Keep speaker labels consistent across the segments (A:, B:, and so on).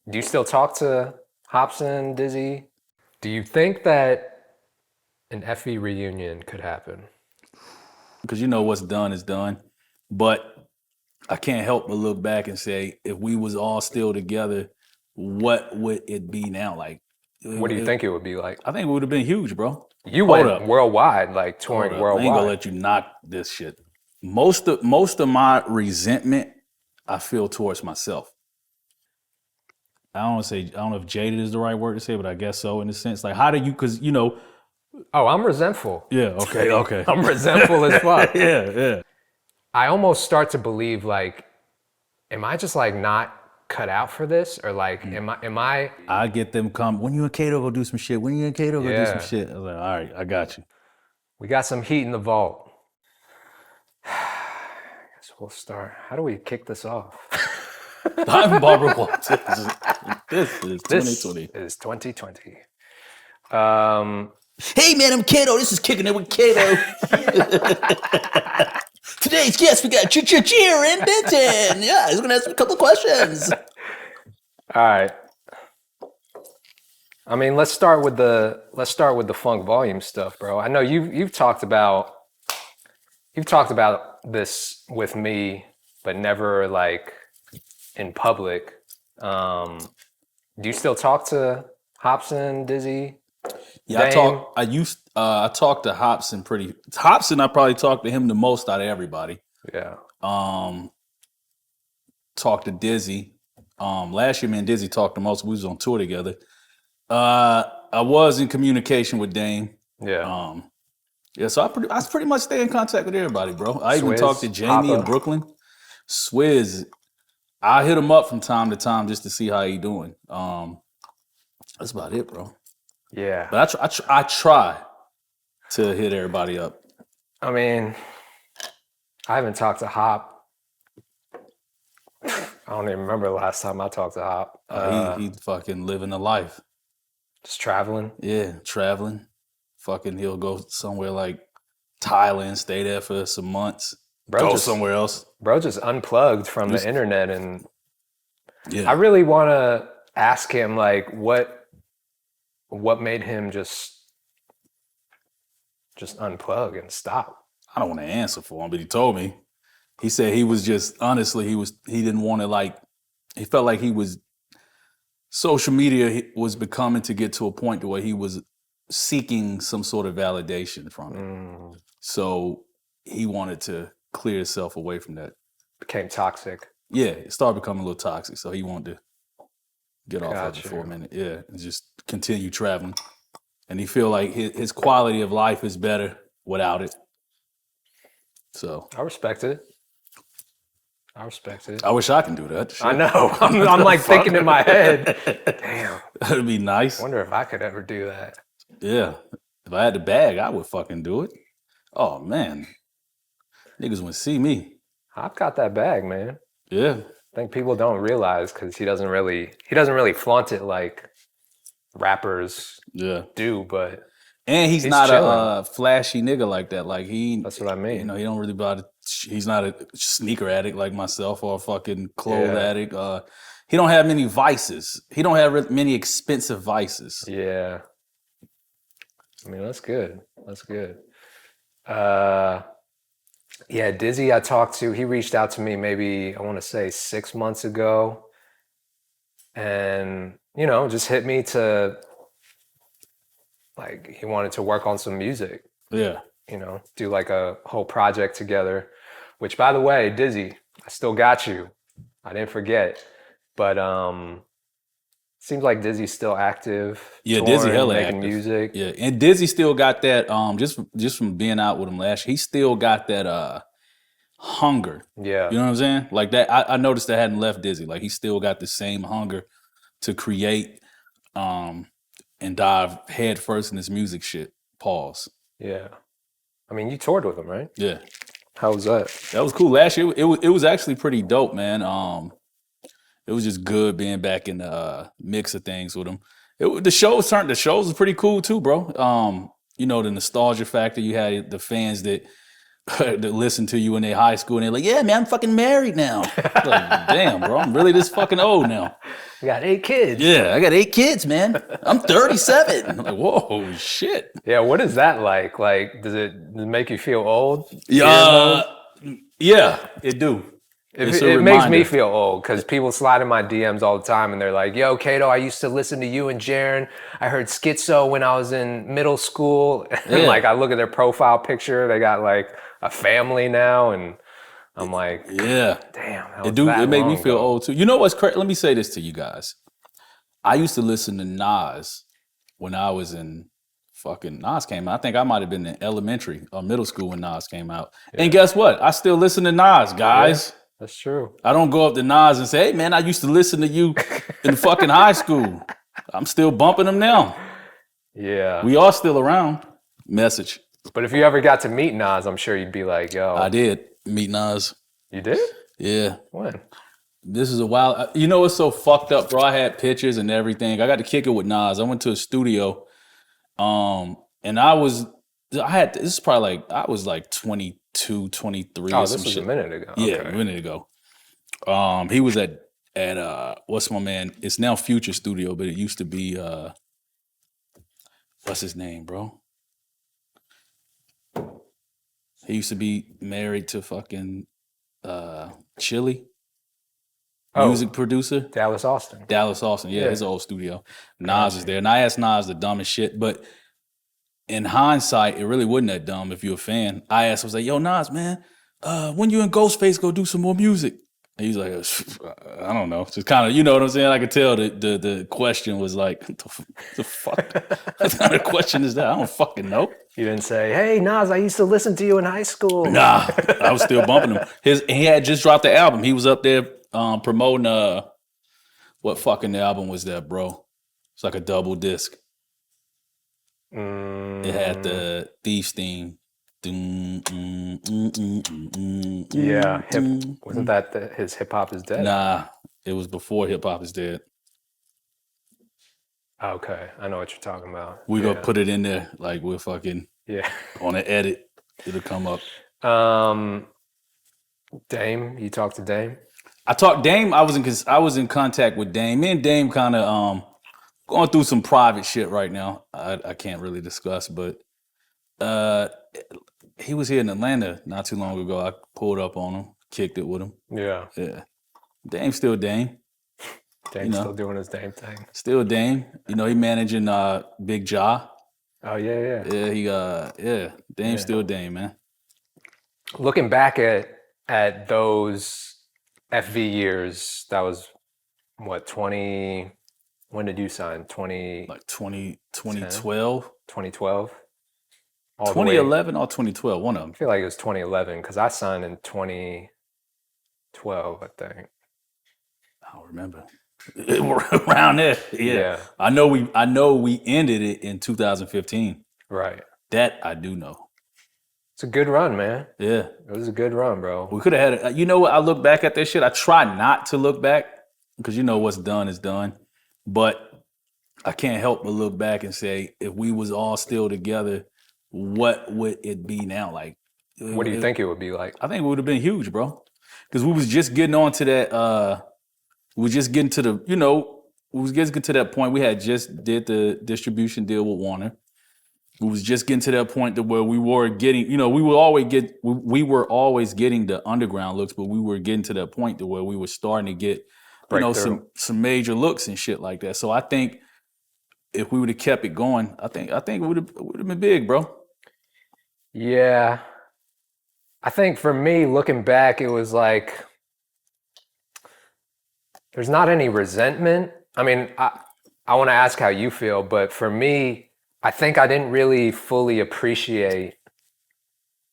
A: Do you still talk to Hopsin, Dizzy? Do you think that an FE reunion could happen?
B: Because you know what's done is done. But I can't help but look back and say, if we was all still together, what would it be now? Like,
A: What do you think it would be like?
B: I think it would have been huge, bro.
A: You
B: Hold
A: went
B: up,
A: worldwide, like
B: hold
A: touring
B: up. I ain't gonna
A: worldwide.
B: let you knock this shit. Most of my resentment I feel towards myself. I don't know if jaded is the right word to say, but I guess so in a sense. Like, how do you? Because
A: Oh, I'm resentful.
B: yeah, okay.
A: I'm resentful as fuck.
B: yeah.
A: I almost start to believe like, am I just like not cut out for this, or like, am I?
B: I get them come. When you and Kato go do some shit. When you and Kato go do some
A: Yeah,
B: shit. I was like, all right, I got you.
A: we got some heat in the vault. Guess we'll start. How do we kick this off?
B: I'm Barbara Walters. This is
A: This
B: 2020.
A: is 2020.
B: Hey man, I'm Kato. This is Kicking It with Kato. Today's guest, we got Jarren Benton. Yeah, he's gonna ask me a couple questions.
A: All right. I mean, let's start with the funk volume stuff, bro. I know you've talked about this with me, but never like in public. Do you still talk to Hopsin, Dizzy?
B: Yeah,
A: Dame?
B: I talked to Hopsin Hopsin, I probably talked to him the most out of everybody.
A: Yeah.
B: Talked to Dizzy. Last year, me and Dizzy talked the most. We was on tour together. I was in communication with Dame.
A: Yeah.
B: Yeah, so I pretty much stay in contact with everybody, bro. I even
A: Swizz,
B: talked to Jamie in
A: Papa.
B: Brooklyn. Swizz, I hit him up from time to time just to see how he doing. That's about it, bro.
A: Yeah.
B: But I try to hit everybody up.
A: I mean, I haven't talked to Hop. I don't even remember the last time I talked to Hop.
B: He fucking living the life.
A: Just traveling.
B: Yeah, traveling. Fucking, he'll go somewhere like Thailand, stay there for some months, go somewhere else.
A: Bro just unplugged from the internet, and
B: yeah.
A: I really want to ask him like what made him just unplug and stop.
B: I don't want to answer for him, but he told me. He said he was just, honestly, he didn't want to, like, he felt like social media was becoming to get to a point to where he was seeking some sort of validation from it. So he wanted to clear himself away from that.
A: Became toxic.
B: Yeah, it started becoming a little toxic. So he wanted to get off of it for a minute. Yeah, and just continue traveling. And he feel like his quality of life is better without it. So
A: I respect it.
B: I wish I can do that. Shit.
A: I know. I'm like thinking in my head, damn.
B: That'd be nice.
A: I wonder if I could ever do that.
B: Yeah. If I had the bag, I would fucking do it. Oh man. Niggas would see me.
A: I've got that bag, man.
B: Yeah.
A: I think people don't realize because he doesn't really flaunt it like rappers do, but
B: and he's not chilling. A flashy nigga like that. Like
A: that's what I mean.
B: You know, he don't really he's not a sneaker addict like myself or a fucking clothes addict. He don't have many vices. He don't have many expensive vices.
A: Yeah. I mean, that's good. That's good. Yeah, Dizzy I talked to, he reached out to me maybe, I want to say 6 months ago. And, you know, just hit me to, like, he wanted to work on some music.
B: Yeah.
A: You know, do like a whole project together, which, by the way, Dizzy, I still got you. I didn't forget. But seems like Dizzy's still active.
B: Yeah,
A: touring,
B: Dizzy hella
A: making
B: active.
A: music.
B: Yeah, and Dizzy still got that, just from being out with him last year, he still got that hunger.
A: Yeah.
B: You know what I'm saying? Like that, I noticed that hadn't left Dizzy. Like he still got the same hunger to create and dive head first in this music shit. Pause.
A: Yeah. I mean, you toured with him, right?
B: Yeah.
A: How was that?
B: That was cool. Last year, it was actually pretty dope, man. It was just good being back in the mix of things with him. The shows were pretty cool too, bro. You know, the nostalgia factor. You had the fans that to listen to you in their high school, and they're like, "Yeah, man, I'm fucking married now." Like, damn, bro, I'm really this fucking old now.
A: I got 8 kids.
B: Yeah, I got 8 kids, man. I'm 37. I'm like, whoa, shit.
A: Yeah, what is that like? Like, does it make you feel old?
B: Yeah, it do.
A: It makes me feel old because people slide in my DMs all the time and they're like, "Yo, Kato, I used to listen to you and Jarren. I heard Schizo when I was in middle school." And like, I look at their profile picture, they got like a family now, and I'm like,
B: yeah,
A: damn,
B: it made me feel old too. You know what's crazy? Let me say this to you guys. I used to listen to Nas when I was in fucking Nas came out. I think I might have been in elementary or middle school when Nas came out. Yeah. And guess what? I still listen to Nas, guys.
A: Yeah. That's true.
B: I don't go up to Nas and say, "Hey, man, I used to listen to you in fucking high school." I'm still bumping them now.
A: Yeah.
B: We are still around. Message.
A: But if you ever got to meet Nas, I'm sure you'd be like, "Yo."
B: I did meet Nas.
A: You did?
B: Yeah.
A: When?
B: This is a while. You know what's so fucked up, bro? I had pictures and everything. I got to kick it with Nas. I went to a studio, and this is probably like, I was like 22, 23
A: or
B: some shit.
A: This was a minute ago.
B: Yeah, okay. A minute ago. He was at what's my man? It's now Future Studio, but it used to be what's his name, bro? He used to be married to fucking Chili. Music producer.
A: Dallas Austin.
B: Yeah, his old studio. Nas is there. And I asked Nas the dumbest shit, but in hindsight, it really wasn't that dumb if you're a fan. I asked, I was like, "Yo, Nas, man, when you and Ghostface go do some more music?" And he's like, "I don't know." Just kind of, you know what I'm saying? I could tell the question was like, the fuck? What kind of question is that? I don't fucking know.
A: You didn't say, "Hey, Nas, I used to listen to you in high school."
B: Nah, I was still bumping him. He had just dropped the album. He was up there promoting what fucking album was that, bro? It's like a double disc. It had the Thief's theme.
A: Yeah, wasn't that his Hip Hop Is Dead?
B: Nah, it was before Hip Hop Is Dead.
A: Okay, I know what you're talking about.
B: We're gonna put it in there, like we're fucking on an edit. It'll come up.
A: Dame, you talked to Dame?
B: I talked Dame. I was in contact with Dame. Me and Dame kind of going through some private shit right now. I can't really discuss, but he was here in Atlanta not too long ago. I pulled up on him, kicked it with him.
A: Yeah.
B: Dame's still Dame.
A: Dame's still doing his Dame thing.
B: Still Dame. You know, he managing Big Ja.
A: Oh yeah.
B: Yeah, Dame's still Dame, man.
A: Looking back at those FV years, that was what, 20, when did you sign?
B: 2012?
A: 2012?
B: 2011 or 2012, one of them.
A: I feel like it was 2011 because I signed in 2012, I think.
B: I don't remember. Around there, yeah. I know we ended it in 2015.
A: Right.
B: That I do know.
A: It's a good run, man.
B: Yeah.
A: It was a good run, bro.
B: We could have had it. You know what? I look back at this shit. I try not to look back because you know what's done is done. But I can't help but look back and say, if we was all still together, what would it be now? Like,
A: what do you think it would be like?
B: I think it would have been huge, bro. Because we was just getting on to that. We was just getting to the, we was getting to that point. We had just did the distribution deal with Warner. We was just getting to that point to where we were getting, we were always getting the underground looks, but we were getting to that point to where we were starting to get, some major looks and shit like that. So I think if we would have kept it going, I think it would have been big, bro.
A: Yeah. I think for me, looking back, it was like, there's not any resentment. I mean, I want to ask how you feel, but for me, I think I didn't really fully appreciate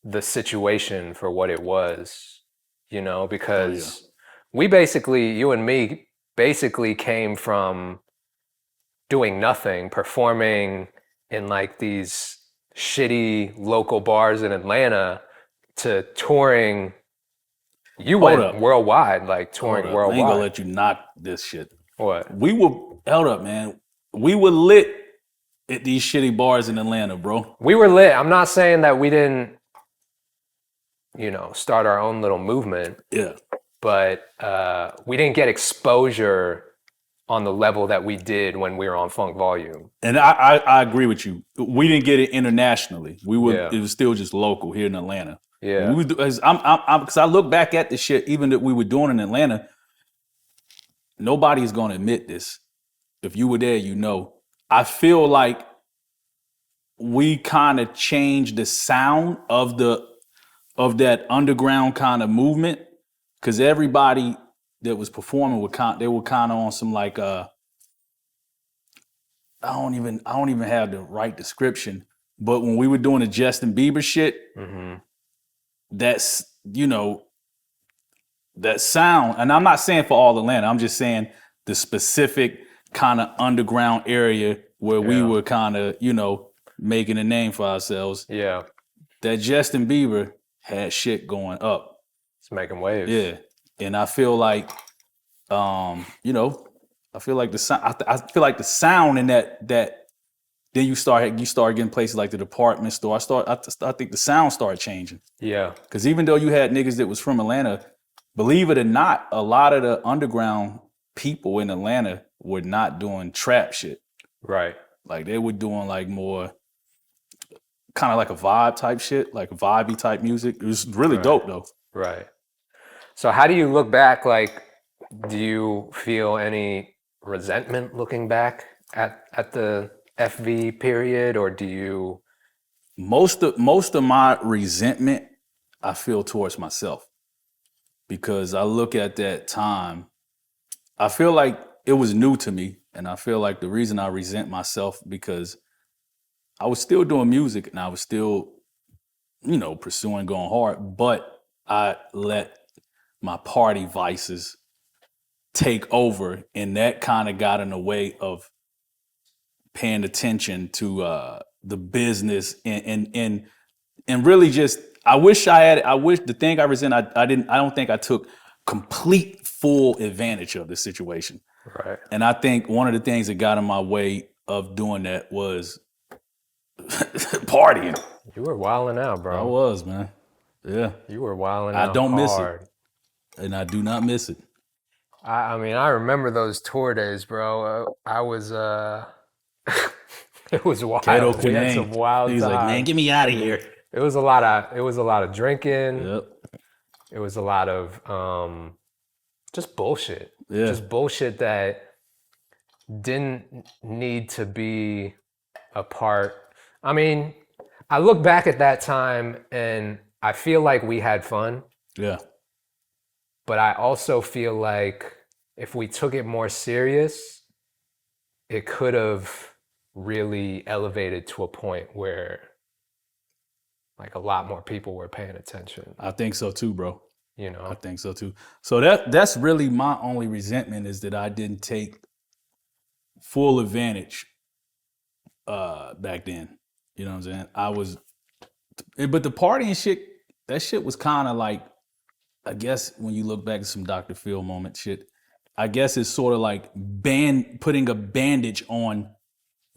A: the situation for what it was, because we basically, you and me, basically came from doing nothing, performing in like these shitty local bars in Atlanta to touring. You went worldwide, like touring worldwide.
B: I ain't gonna let you knock this shit.
A: What?
B: Held up, man. We were lit at these shitty bars in Atlanta, bro.
A: We were lit. I'm not saying that we didn't start our own little movement.
B: Yeah.
A: But we didn't get exposure on the level that we did when we were on Funk Volume.
B: And I agree with you. We didn't get it internationally.
A: Yeah.
B: It was still just local here in Atlanta.
A: Yeah.
B: Because I look back at the shit even that we were doing in Atlanta. Nobody's gonna admit this. If you were there, you know. I feel like we kind of changed the sound of that underground kind of movement, because everybody that was performing they were kind of on some like I don't even have the right description, but when we were doing the Justin Bieber shit, that's that sound, and I'm not saying for all Atlanta, I'm just saying the specific kind of underground area where we were kind of making a name for ourselves.
A: Yeah.
B: That Justin Bieber had shit going up.
A: It's making waves.
B: Yeah. And I feel like, I feel like the sound. I feel like the sound in that. Then you start getting places like the department store. I think the sound started changing.
A: Yeah.
B: Because even though you had niggas that was from Atlanta, believe it or not, a lot of the underground people in Atlanta were not doing trap shit.
A: Right.
B: Like they were doing like more kind of like a vibe type shit, like vibey type music. It was really dope though.
A: Right. So how do you look back? Like, do you feel any resentment looking back at the FV period, or do you?
B: Most of my resentment I feel towards myself, because I look at that time, I feel like it was new to me, and I feel like the reason I resent myself because I was still doing music and I was still, pursuing going hard, but I let my party vices take over, and that kind of got in the way of paying attention to the business and really just I wish the thing I resent I don't think I took complete full advantage of the situation.
A: Right.
B: And I think one of the things that got in my way of doing that was partying.
A: You were wilding out, bro.
B: I was, man. Yeah.
A: You were wilding out.
B: I don't miss
A: hard.
B: it. And I do not miss it.
A: I mean, I remember those tour days, bro. I was it was wild.
B: Kato
A: We had some wild
B: He's
A: times.
B: like, man, get me out of here.
A: It was a lot of drinking.
B: Yep.
A: It was a lot of just bullshit.
B: Yeah.
A: Just bullshit that didn't need to be a part. I mean, I look back at that time and I feel like we had fun.
B: Yeah.
A: But I also feel like if we took it more serious, it could have really elevated to a point where like a lot more people were paying attention.
B: I think so too, bro.
A: I
B: think so too. So that's really my only resentment, is that I didn't take full advantage back then. You know what I'm saying? But the partying shit, that shit was kind of like, I guess when you look back at some Dr. Phil moment shit, I guess it's sort of like putting a bandage on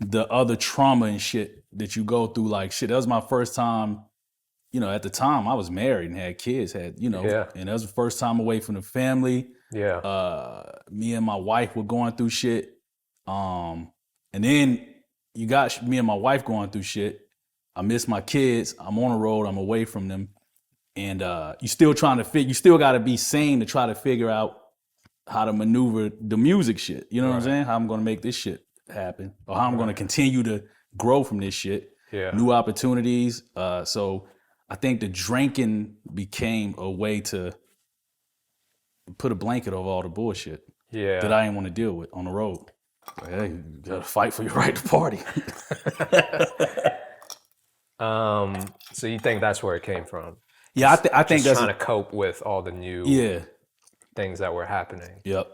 B: the other trauma and shit that you go through. Like shit, that was my first time. At the time I was married and had kids, and that was the first time away from the family.
A: Yeah.
B: Me and my wife were going through shit. And then you got me and my wife going through shit. I miss my kids. I'm on the road. I'm away from them. And you still got to be sane to try to figure out how to maneuver the music shit. You know what I'm saying? How I'm going to make this shit happen, or how I'm going to continue to grow from this shit.
A: Yeah.
B: New opportunities. So I think the drinking became a way to put a blanket over all the bullshit that I didn't want to deal with on the road. Like, hey, you got to fight for your right to party.
A: So you think that's where it came from?
B: Yeah, I think
A: just
B: that's
A: trying to cope with all the new things that were happening.
B: Yep.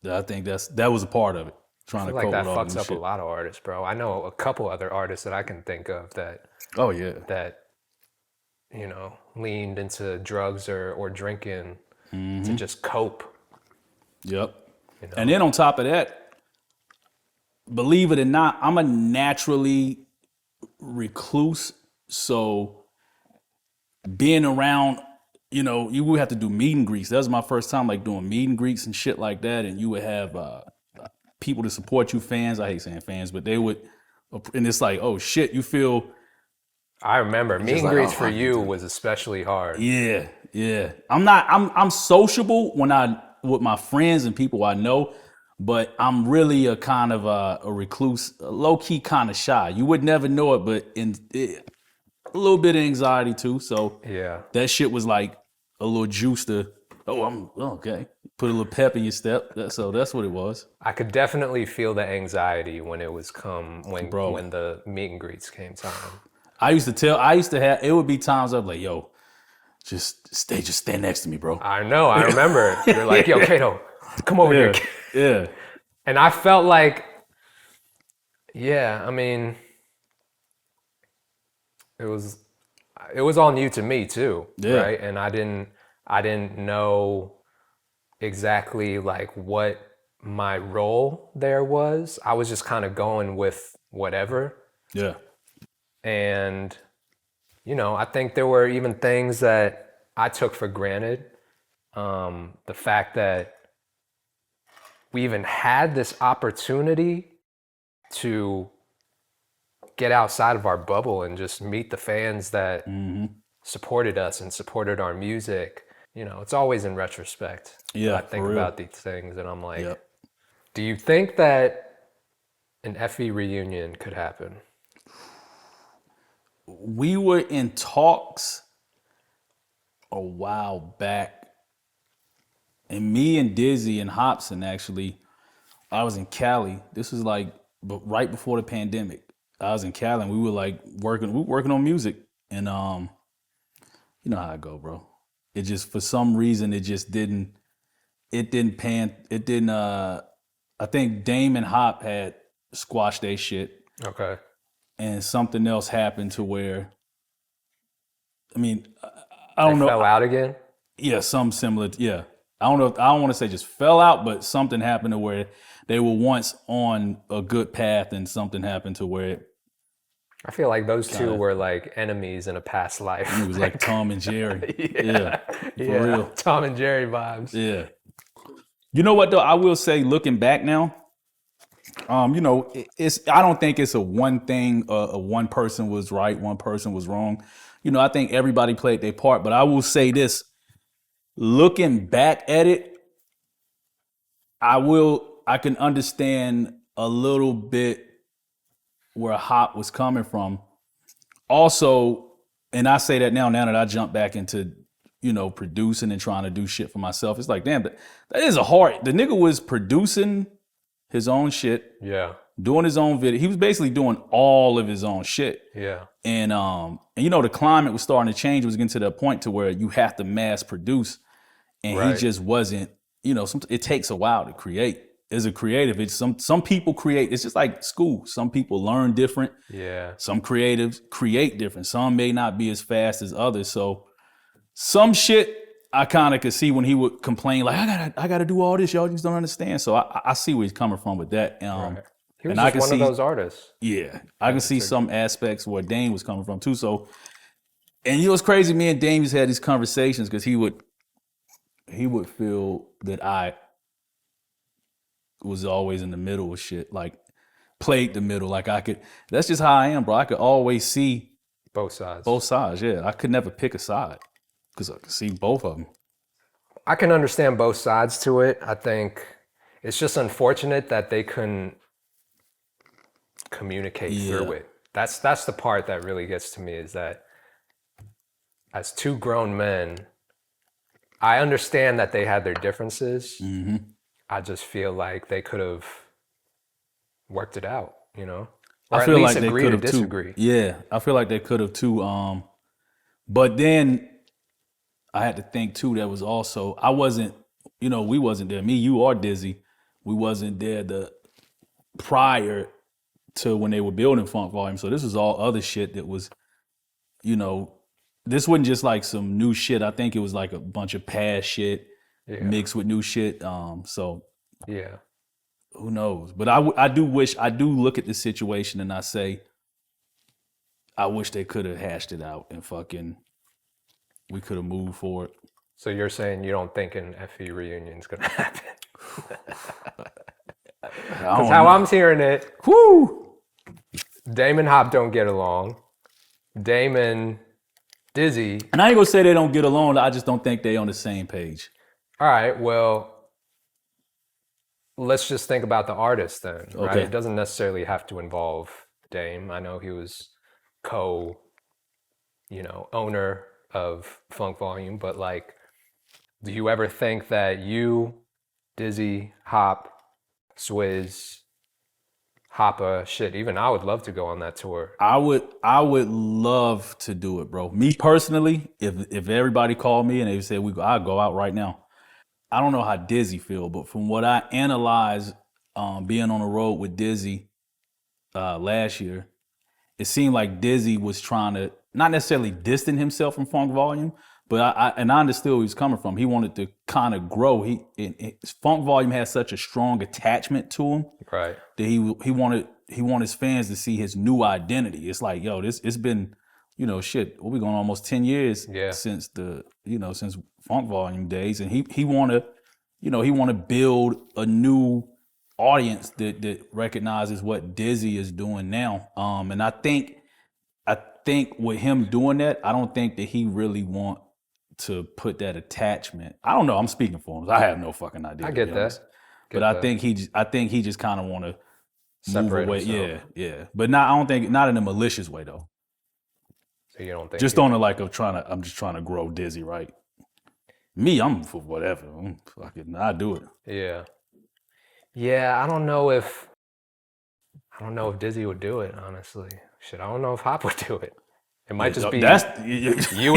B: I think that was a part of it. Trying to cope
A: that
B: with all the
A: fucks
B: new
A: up
B: shit.
A: a lot of artists, bro. I know a couple other artists that I can think of that.
B: Oh yeah.
A: That leaned into drugs or drinking to just cope.
B: Yep. And then on top of that, believe it or not, I'm a naturally recluse. So being around you would have to do meet and greets. That was my first time like doing meet and greets and shit like that. And you would have people to support you, fans. I hate saying fans, but they would, and it's like, oh shit, you feel.
A: I remember meet and
B: like,
A: greets
B: oh,
A: for
B: I can
A: you
B: do it.
A: was especially hard.
B: Yeah. I'm sociable with my friends and people I know, but I'm really a kind of a recluse, low key kind of shy. You would never know it, but a little bit of anxiety too. So
A: Yeah.
B: that shit was like a little juice to, I'm okay. Put a little pep in your step. So that's what it was.
A: I could definitely feel the anxiety when it was
B: Bro.
A: when the meet and greets came time.
B: I used to have, it would be times I'd be like, yo, just stand next to me, bro.
A: I know, I remember. You're like, yo, Kato, come over here.
B: Yeah.
A: And I felt like, yeah, I mean, it was all new to me too, right? And I didn't know exactly like what my role there was. I was just kind of going with whatever.
B: Yeah.
A: And, I think there were even things that I took for granted. The fact that we even had this opportunity to get outside of our bubble and just meet the fans that supported us and supported our music. It's always in retrospect.
B: Yeah,
A: I think about these things and I'm like, do you think that an FE reunion could happen?
B: We were in talks a while back, and me and Dizzy and Hopsin actually, I was in Cali. This was like right before the pandemic. I was in Cali and we were like working on music, and you know how it go, bro. It just, for some reason, it didn't I think Dame and Hop had squashed their shit.
A: Okay.
B: And something else happened to where, I mean, I don't know.
A: They fell out again?
B: Yeah, something similar. Yeah. I don't know. I don't want to say just fell out, but something happened to where they were once on a good path and something happened to where
A: I feel like those two were like enemies in a past life.
B: it was like Tom and Jerry.
A: Yeah.
B: For real.
A: Tom and Jerry vibes.
B: Yeah. You know what though? I will say, looking back now, I don't think it's a one thing, one person was right, one person was wrong. I think everybody played their part, but I will say this, looking back at it, I can understand a little bit where Hop was coming from. Also, and I say that now that I jump back into, producing and trying to do shit for myself. It's like, damn, that is the nigga was producing his own shit.
A: Yeah.
B: Doing his own video. He was basically doing all of his own shit.
A: Yeah.
B: And the climate was starting to change. It was getting to that point to where you have to mass produce. And
A: Right.
B: he just wasn't, it takes a while to create. As a creative, it's some people create, it's just like school. Some people learn different.
A: Yeah.
B: Some creatives create different. Some may not be as fast as others. So some shit I kind of could see when he would complain, like, I gotta do all this, y'all just don't understand. So I see where he's coming from with that.
A: Right. He was
B: and I
A: just
B: can
A: one
B: see,
A: of those artists.
B: Yeah, I can see some aspects where Dame was coming from too. So, and it's crazy, me and Dame just had these conversations because he would feel that I was always in the middle of shit, like played the middle. Like that's just how I am, bro. I could always see
A: Both sides.
B: both sides, yeah. I could never pick a side because I could see both of them.
A: I can understand both sides to it. I think it's just unfortunate that they couldn't communicate through it. That's the part that really gets to me, is that as two grown men, I understand that they had their differences.
B: Mm-hmm.
A: I just feel like they could have worked it out, or
B: I feel
A: at
B: like
A: least
B: they
A: agree
B: could
A: to
B: have too.
A: disagree.
B: Yeah, I feel like they could have too. But then I had to think too. That was also, I wasn't. We wasn't there. Me, you, or Dizzy. We wasn't there prior to when they were building Funk Volume. So this was all other shit that was, this wasn't just like some new shit. I think it was like a bunch of past shit mixed with new shit. So
A: Yeah.
B: who knows? But I do look at the situation and I say, I wish they could have hashed it out and fucking we could have moved forward.
A: So you're saying you don't think an FE reunion is gonna happen? Because how I'm hearing it, Dame and Hop don't get along. Dame and Dizzy.
B: And I ain't gonna say they don't get along. I just don't think they on the same page.
A: All right, well, let's just think about the artist then, right?
B: Okay.
A: It doesn't necessarily have to involve Dame. I know he was owner of Funk Volume, but like, do you ever think that you, Dizzy, Hop, Swizz, Hoppa, shit, even I would love to go on that tour.
B: I would love to do it, bro. Me personally, if everybody called me and they said I'd go out right now. I don't know how Dizzy feel, but from what I analyzed, being on the road with Dizzy last year, it seemed like Dizzy was trying to not necessarily distance himself from Funk Volume, but I understood where he was coming from. He wanted to kind of grow. Funk Volume has such a strong attachment to him,
A: right?
B: That he wanted his fans to see his new identity. It's like, yo, it's been, shit. We're going almost 10 years since since Funk Volume days, and he want to build a new audience that recognizes what Dizzy is doing now. And I think with him doing that, I don't think that he really want to put that attachment. I don't know. I'm speaking for him. I have no fucking idea.
A: I get that.
B: I think he just kind of want to
A: separate
B: move away.
A: himself.
B: Yeah. But I don't think not in a malicious way though.
A: So you don't think
B: just on the like of I'm just trying to grow Dizzy, right? Me, I'm for whatever. I do it.
A: Yeah. Yeah, I don't know if Dizzy would do it, honestly. Shit, I don't know if Hop would do it. It might just be
B: you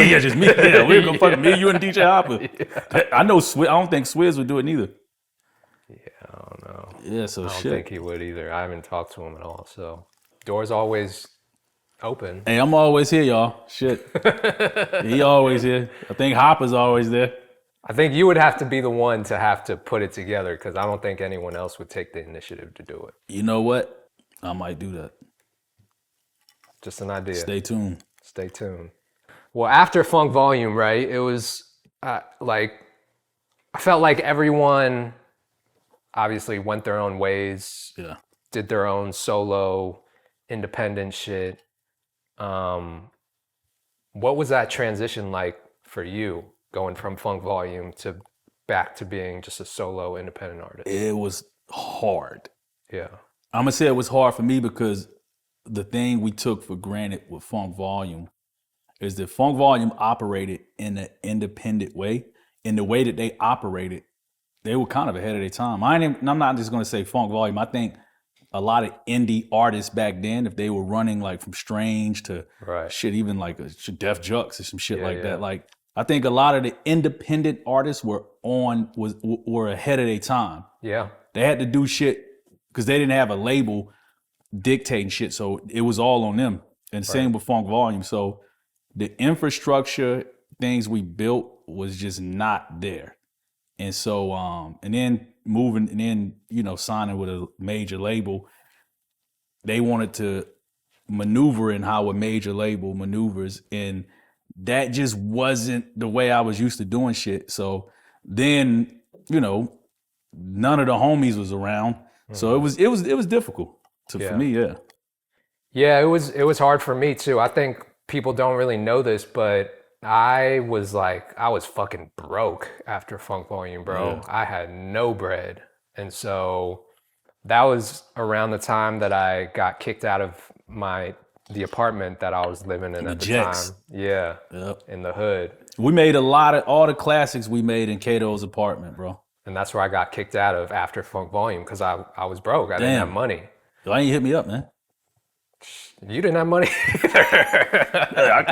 B: and just me. Yeah, we're gonna fucking me, you, and DJ Hopper. Yeah. I know Swizz. I don't think Swizz would do it neither.
A: Yeah, I don't know.
B: Yeah, so
A: I don't think he would either. I haven't talked to him at all. So door's always open.
B: Hey, I'm always here, y'all. Shit, he always here. I think Hopper's always there.
A: I think you would have to be the one to have to put it together because I don't think anyone else would take the initiative to do it.
B: You know what? I might do that.
A: Just an idea.
B: Stay tuned.
A: Stay tuned. Well, after Funk Volume, right, it was I felt like everyone obviously went their own ways, did their own solo, independent shit. What was that transition like for you, going from Funk Volume to back to being just a solo independent artist?
B: It was hard.
A: Yeah.
B: I'm going to say it was hard for me because the thing we took for granted with Funk Volume is that Funk Volume operated in an independent way. In the way that they operated, they were kind of ahead of their time. I'm not just going to say Funk Volume. I think a lot of indie artists back then, if they were running like from Strange to shit, even like a Def Jux or some shit that, like I think a lot of the independent artists were ahead of their time.
A: Yeah.
B: They had to do shit because they didn't have a label dictating shit, so it was all on them. And same with Funk Volume. So the infrastructure things we built was just not there. And so and then signing with a major label, they wanted to maneuver in how a major label maneuvers, and that just wasn't the way I was used to doing shit. So then, none of the homies was around. So it was difficult for me,
A: Yeah, it was hard for me too. I think people don't really know this, but I was fucking broke after Funk Volume, bro. Yeah. I had no bread. And so that was around the time that I got kicked out of the apartment that I was living in at the time. Yeah. Yep. In the hood.
B: We made all the classics we made in Kato's apartment, bro.
A: And that's where I got kicked out of after Funk Volume because I was broke. I didn't have money.
B: Why didn't you hit me up, man?
A: You didn't have money either.
B: I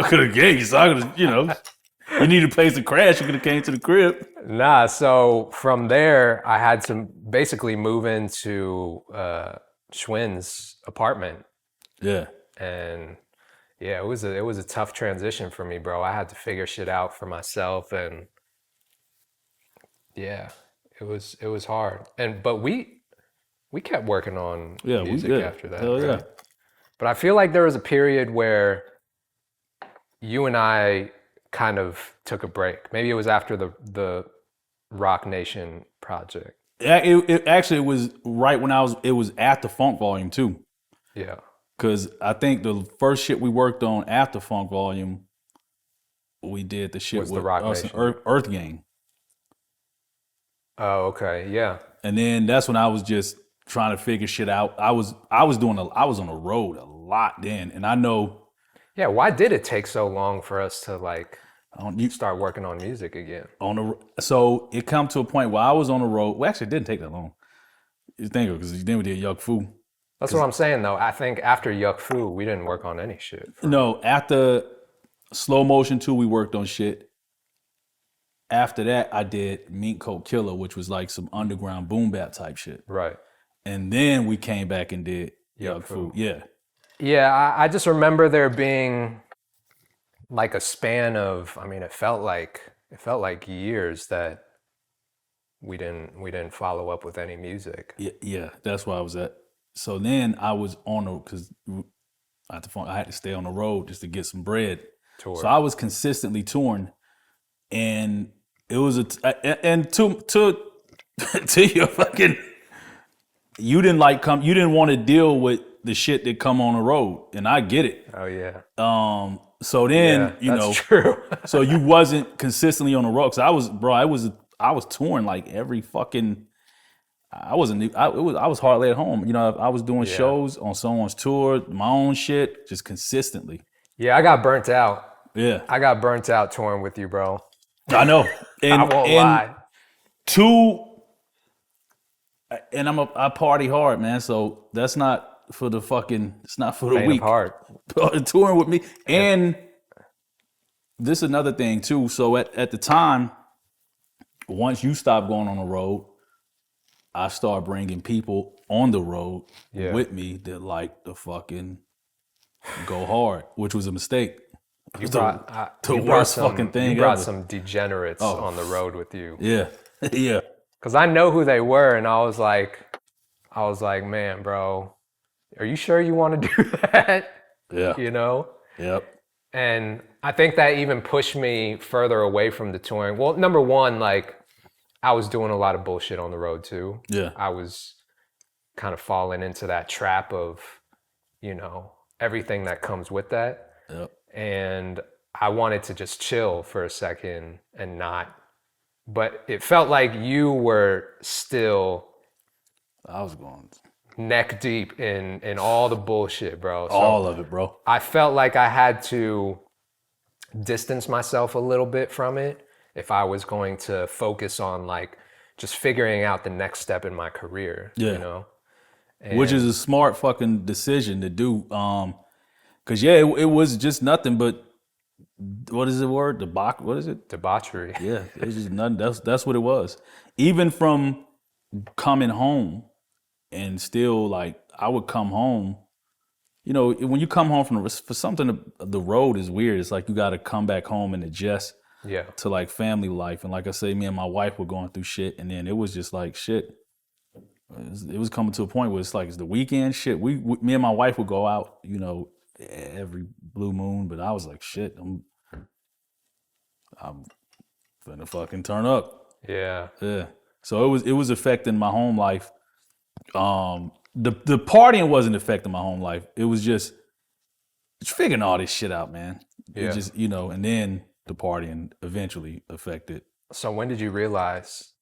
B: could have gave you, so I could have, you needed a place to crash, you could have came to the crib.
A: Nah, so from there, I had to basically move into Schwinn's apartment.
B: Yeah.
A: And yeah, it was a tough transition for me, bro. I had to figure shit out for myself, and yeah, it was hard. But we kept working on music after that.
B: Hell yeah.
A: But I feel like there was a period where you and I kind of took a break. Maybe it was after the Roc Nation project.
B: It actually was right when it was after Funk Volume too.
A: Yeah.
B: Because I think the first shit we worked on after Funk Volume, we did the shit
A: Was the
B: with
A: Roc
B: us and
A: Nation.
B: Earth Gang.
A: Oh, okay. Yeah.
B: And then that's when I was just trying to figure shit out. I was on the road a lot then, and I know.
A: Yeah. Why did it take so long for us to like
B: You
A: start working on music again?
B: So it come to a point where I was on the road. Well, actually, it didn't take that long. You think of it, because then we did Yuck Fu.
A: That's what I'm saying, though. I think after Yuck Fu, we didn't work on any shit.
B: No, after Slow Motion 2, we worked on shit. After that, I did Mink Coat Killer, which was like some underground boom bap type shit.
A: Right.
B: And then we came back and did Yuck Fu. Yeah.
A: Yeah, I just remember there being like a span of, I mean, it felt like years that we didn't follow up with any music.
B: Yeah, that's where I was at. So then I was because I had to stay on the road just to get some bread.
A: Tour.
B: So I was consistently touring, and it was and to your fucking, you didn't want to deal with the shit that come on the road, and I get it.
A: Oh yeah.
B: So then
A: that's true.
B: So you wasn't consistently on the road. 'Cause I was touring like every fucking. I was hardly at home. I was doing shows on someone's tour, my own shit, just consistently.
A: Yeah, I got burnt out.
B: Yeah.
A: I got burnt out touring with you, bro.
B: I know. And,
A: I won't lie.
B: And I party hard, man. So that's not for the fucking, it's not for the
A: Faint
B: weak.
A: of heart.
B: Touring with me. And this is another thing too. So at the time, once you stop going on the road, I start bringing people on the road with me that like to fucking go hard, which was a mistake.
A: You brought some degenerates on the road with you.
B: Yeah, yeah.
A: Because I know who they were, and I was like, man, bro, are you sure you want to do that?
B: Yeah. Yep.
A: And I think that even pushed me further away from the touring. Well, number one, like, I was doing a lot of bullshit on the road too.
B: Yeah.
A: I was kind of falling into that trap of, everything that comes with that.
B: Yep.
A: And I wanted to just chill for a second and not, but it felt like you were still
B: I was going
A: neck deep in all the bullshit, bro. So
B: all of it, bro.
A: I felt like I had to distance myself a little bit from it if I was going to focus on like just figuring out the next step in my career,
B: Which is a smart fucking decision to do. 'Cause it was just nothing but, what is the word? What is it?
A: Debauchery.
B: Yeah, it was just nothing. That's what it was. Even from coming home and still like, I would come home, when you come home for something, the road is weird. It's like you got to come back home and adjust to like family life. And like I say, me and my wife were going through shit, and then it was just like shit. It was coming to a point where it's like, it's the weekend shit. Me and my wife would go out, every blue moon, but I was like, shit, I'm finna fucking turn up.
A: Yeah.
B: Yeah. So it was affecting my home life. The partying wasn't affecting my home life. It was just figuring all this shit out, man.
A: Yeah.
B: It just, and then the partying eventually affected.
A: So when did you realize,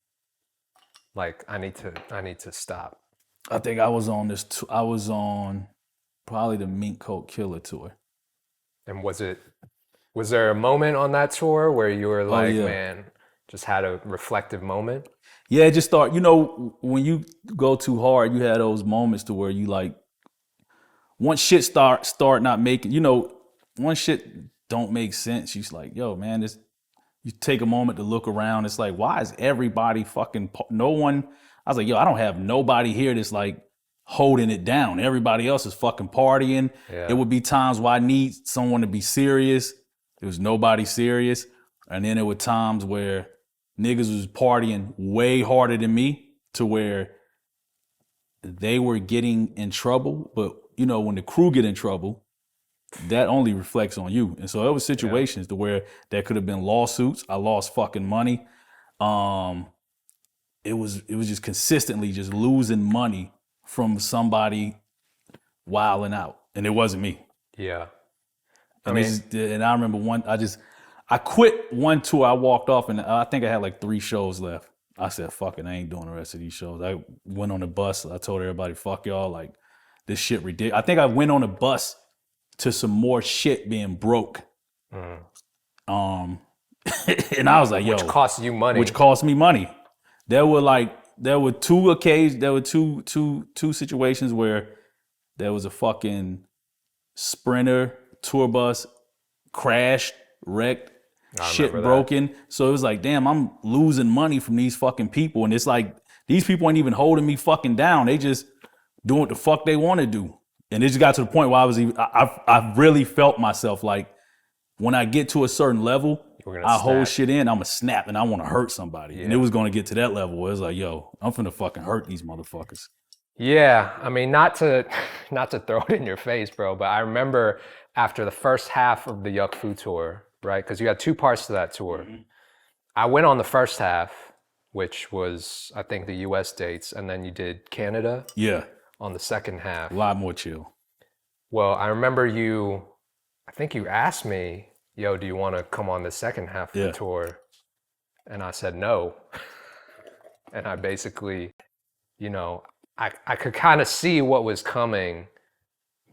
A: like, I need to stop?
B: I think I was on probably the Mink Coat Killer tour.
A: And was there a moment on that tour where you were like, man, just had a reflective moment?
B: Yeah, it just start, when you go too hard, you had those moments to where you like, once shit start not making, once shit don't make sense, you're like, yo, man, you take a moment to look around. It's like, why is everybody no one, I was like, yo, I don't have nobody here that's like holding it down. Everybody else is fucking partying.
A: Yeah.
B: It would be times where I need someone to be serious. There was nobody serious. And then there were times where niggas was partying way harder than me to where they were getting in trouble. But, when the crew get in trouble, that only reflects on you. And so there was situations to where there could have been lawsuits. I lost fucking money. It was just consistently just losing money from somebody wilding out, and it wasn't me.
A: Yeah.
B: And I remember I quit one tour. I walked off, and I think I had like 3 shows left. I said, fuck it, I ain't doing the rest of these shows. I went on the bus. I told everybody, fuck y'all, like, this shit ridiculous. I think I went on a bus to some more shit being broke. And I was like, yo.
A: Which cost you money.
B: Which cost me money. There were 2 occasions, there were two situations where there was a fucking Sprinter tour bus crashed, wrecked, shit broken. So it was like, damn, I'm losing money from these fucking people. And it's like, these people ain't even holding me fucking down. They just doing what the fuck they want to do. And it just got to the point where I really felt myself like, when I get to a certain level, I hold shit in, I'm a snap, and I want to hurt somebody. Yeah. And it was going to get to that level where it's like, yo, I'm finna fucking hurt these motherfuckers.
A: Yeah, I mean, not to throw it in your face, bro, but I remember after the first half of the Yuck Fu tour, right? Because you had 2 parts to that tour. Mm-hmm. I went on the first half, which was, I think, the US dates, and then you did Canada.
B: Yeah.
A: On the second half.
B: A lot more chill.
A: Well, I remember I think you asked me, yo, do you want to come on the second half of the tour? And I said no. And I basically, I could kind of see what was coming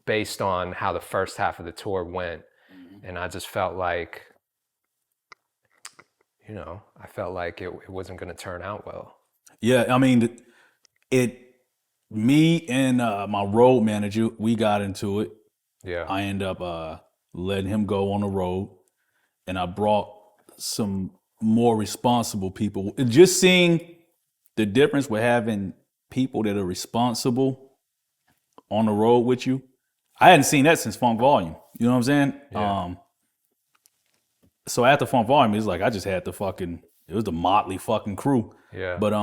A: based on how the first half of the tour went. Mm-hmm. And I just felt like, it wasn't going to turn out well.
B: Yeah, I mean, me and my road manager, we got into it.
A: Yeah.
B: I ended up letting him go on the road, and I brought some more responsible people. And just seeing the difference with having people that are responsible on the road with you, I hadn't seen that since Funk Volume. You know what I'm saying? Yeah. So after Funk Volume, it's like I just had it was the motley fucking crew.
A: Yeah.
B: But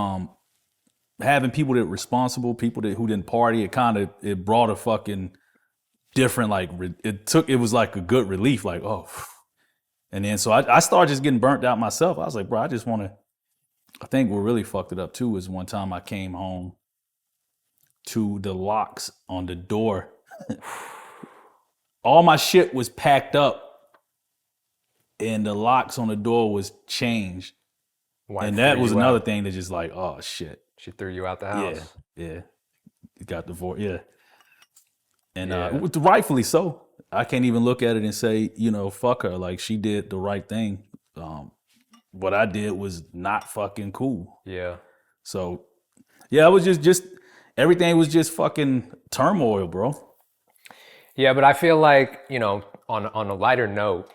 B: having people that are responsible, people who didn't party, it brought a fucking different, like, it was like a good relief, like, oh. And then so I started just getting burnt out myself. I was like, bro, I think what really fucked it up too is one time I came home to the locks on the door. All my shit was packed up and the locks on the door was changed. And that was another thing that just like, oh shit.
A: She threw you out the house.
B: Yeah. You got divorced, yeah. And rightfully so. I can't even look at it and say, fuck her. Like, she did the right thing. What I did was not fucking cool.
A: Yeah.
B: So, yeah, it was just everything was just fucking turmoil, bro.
A: Yeah, but I feel like, on a lighter note,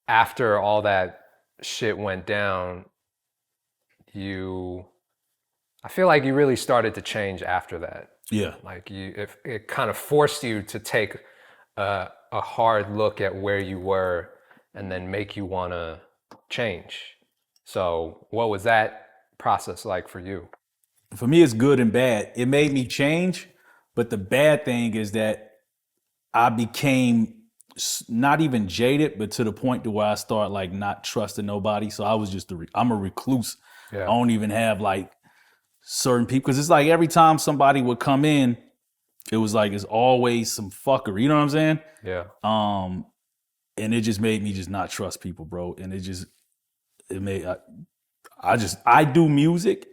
A: after all that shit went down, I feel like you really started to change after that.
B: Yeah.
A: Like it kind of forced you to take a hard look at where you were and then make you want to change. So what was that process like for you?
B: For me, it's good and bad. It made me change, but the bad thing is that I became not even jaded, but to the point to where I start like not trusting nobody. So I was just I'm a recluse. Yeah. I don't even have like certain people, because it's like every time somebody would come in, it was like it's always some fuckery. You know what I'm saying?
A: Yeah.
B: And it just made me just not trust people, bro. And I do music,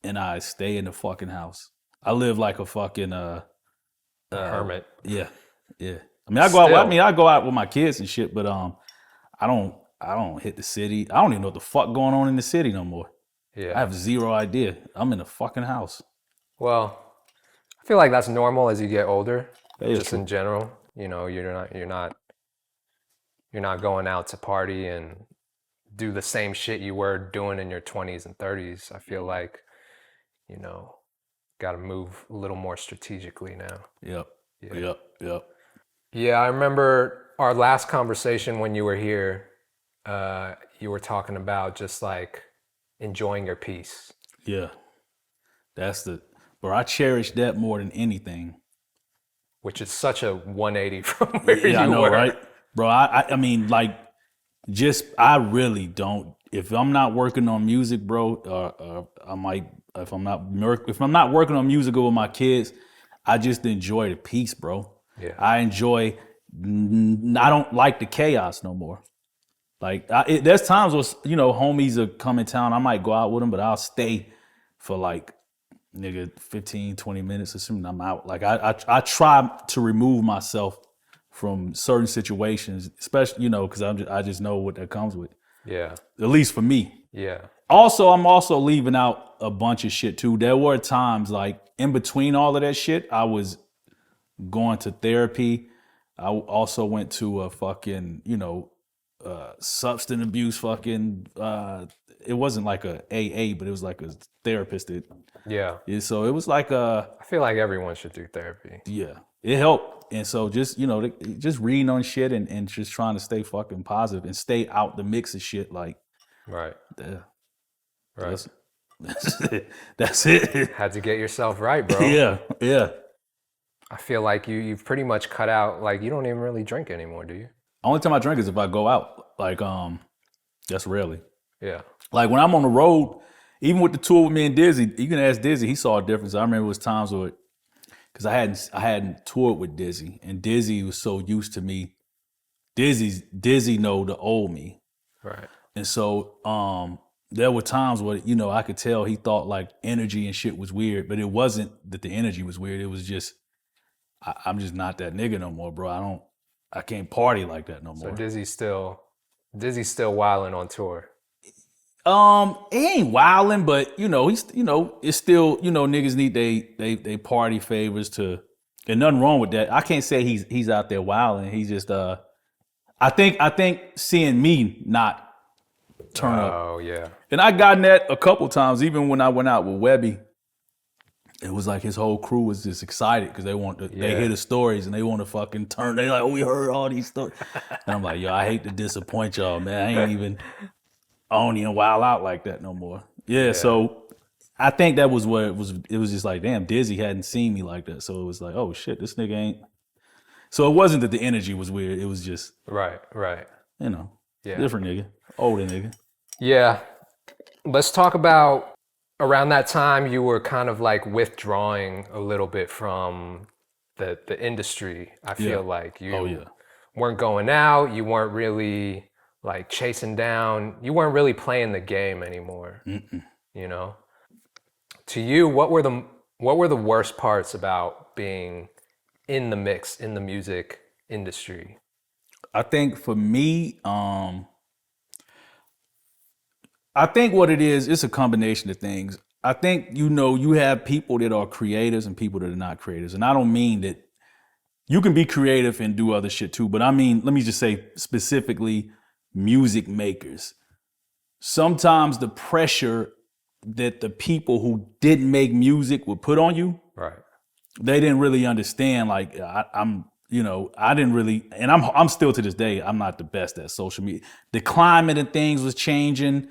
B: and I stay in the fucking house. I live like a fucking
A: hermit.
B: Yeah. I mean, I go out with my kids and shit, but I don't hit the city. I don't even know what the fuck going on in the city no more.
A: Yeah.
B: I have zero idea. I'm in the fucking house.
A: Well, I feel like that's normal as you get older. Just
B: true.
A: In general, you're not going out to party and do the same shit you were doing in your 20s and 30s. I feel like, got to move a little more strategically now.
B: Yep.
A: Yeah, I remember our last conversation when you were here, you were talking about just like enjoying your peace.
B: Yeah. But I cherish that more than anything.
A: which is such a 180 from where
B: Yeah, I
A: you
B: know,
A: were.
B: right, bro? I mean, like, I really don't. If I'm not working on music, bro, I might. If I'm not working on music with my kids, I just enjoy the peace, bro.
A: Yeah.
B: I enjoy. I don't like the chaos no more. Like, there's times where, homies will come in town. I might go out with them, but I'll stay for like, nigga, 15, 20 minutes or something. I'm out. Like, I try to remove myself from certain situations, especially, because I just know what that comes with.
A: Yeah.
B: At least for me.
A: Yeah.
B: Also, I'm also leaving out a bunch of shit too. There were times like in between all of that shit, I was going to therapy. I also went to a fucking, substance abuse fucking, it wasn't like a AA, but it was like a therapist that,
A: Yeah.
B: so it was like
A: I feel like everyone should do therapy.
B: yeah, it helped. And so just, just reading on shit and just trying to stay fucking positive and stay out the mix of shit. Like,
A: Right.
B: yeah,
A: Right.
B: that's it.
A: Had to get yourself right, bro.
B: Yeah.
A: I feel like you've pretty much cut out, like, you don't even really drink anymore, do you?
B: Only time I drink is if I go out. Like, that's rarely.
A: Yeah.
B: Like when I'm on the road, even with the tour with me and Dizzy, you can ask Dizzy, he saw a difference. I remember it was times where, because I hadn't toured with Dizzy, and Dizzy was so used to me. Dizzy know the old me.
A: Right.
B: And so there were times where, I could tell he thought like energy and shit was weird, but it wasn't that the energy was weird. It was just, I'm just not that nigga no more, bro. I can't party like that no more.
A: So Dizzy's still wilding on tour.
B: He ain't wilding, but he's it's still, niggas need they party favors to, and nothing wrong with that. I can't say he's out there wilding. He's just I think seeing me not turn up.
A: Oh yeah.
B: And I gotten that a couple times, even when I went out with Webby. It was like his whole crew was just excited because they hear the stories and they want to fucking turn. They like, oh, we heard all these stories. And I'm like, yo, I hate to disappoint y'all, man. I don't even wild out like that no more. Yeah. So I think that was what it was. It was just like, damn, Dizzy hadn't seen me like that. So it was like, oh shit, this nigga ain't. So it wasn't that the energy was weird. It was just.
A: Right.
B: Different nigga. Older nigga.
A: Yeah. Let's talk about around that time you were kind of like withdrawing a little bit from the industry. I feel like you weren't going out. You weren't really like chasing down. You weren't really playing the game anymore. To you, what were the worst parts about being in the mix in the music industry?
B: I think for me, I think what it is, it's a combination of things. I think, you have people that are creators and people that are not creators. And I don't mean that you can be creative and do other shit too, but I mean, let me just say specifically music makers. Sometimes the pressure that the people who didn't make music would put on you,
A: right?
B: They didn't really understand. Like I didn't really, and I'm still to this day, I'm not the best at social media. The climate and things was changing.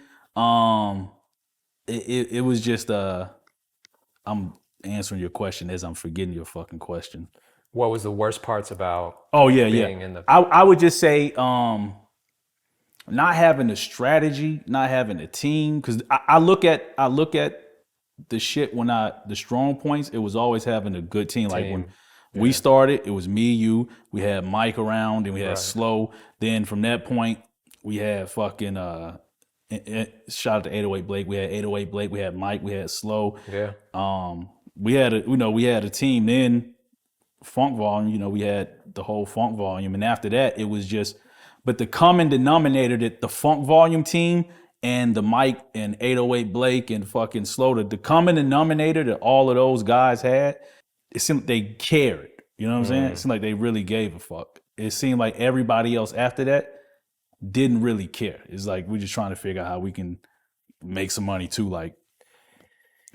B: It was just I'm answering your question as I'm forgetting your fucking question.
A: What was the worst parts about
B: being
A: in the
B: I would just say not having a strategy, not having a team. Cause I look at the shit the strong points, it was always having a good team. Like when we started, it was me, you, we had Mike around, and we had Slow. Then from that point, we had fucking shout out to 808 Blake. We had 808 Blake. We had Mike. We had Slow.
A: Yeah.
B: We had a team. Then Funk Volume. We had the whole Funk Volume, and after that, it was just. But the common denominator that the Funk Volume team and the Mike and 808 Blake and fucking Slow, the common denominator that all of those guys had, it seemed like they cared. You know what I'm saying? It seemed like they really gave a fuck. It seemed like everybody else after that didn't really care. It's like we're just trying to figure out how we can make some money too. Like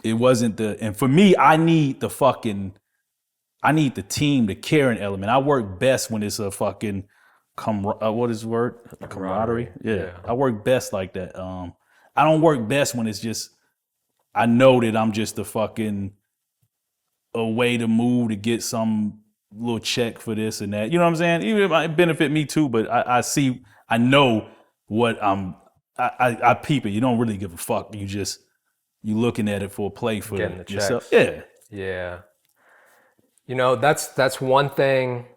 B: it wasn't and for me, I need the team, the caring element. I work best when it's a fucking what is the word? Camaraderie. Yeah. I work best like that. I don't work best when it's just I know that I'm just a way to move to get some little check for this and that. You know what I'm saying? Even it might benefit me too, but I know what I peep it. You don't really give a fuck. You looking at it for a play for
A: Getting the
B: yourself.
A: checks.
B: Yeah.
A: Yeah. That's one thing.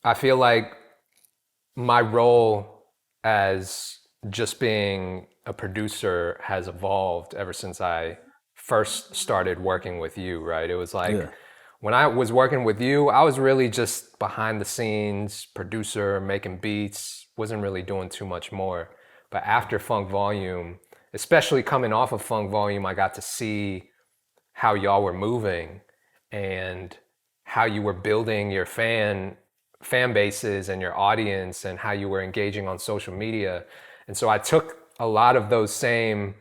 A: I feel like my role as just being a producer has evolved ever since I first started working with you, right? It was like when I was working with you, I was really just behind the scenes, producer, making beats, wasn't really doing too much more. But after Funk Volume, especially coming off of Funk Volume, I got to see how y'all were moving and how you were building your fan bases and your audience and how you were engaging on social media. And so I took a lot of those same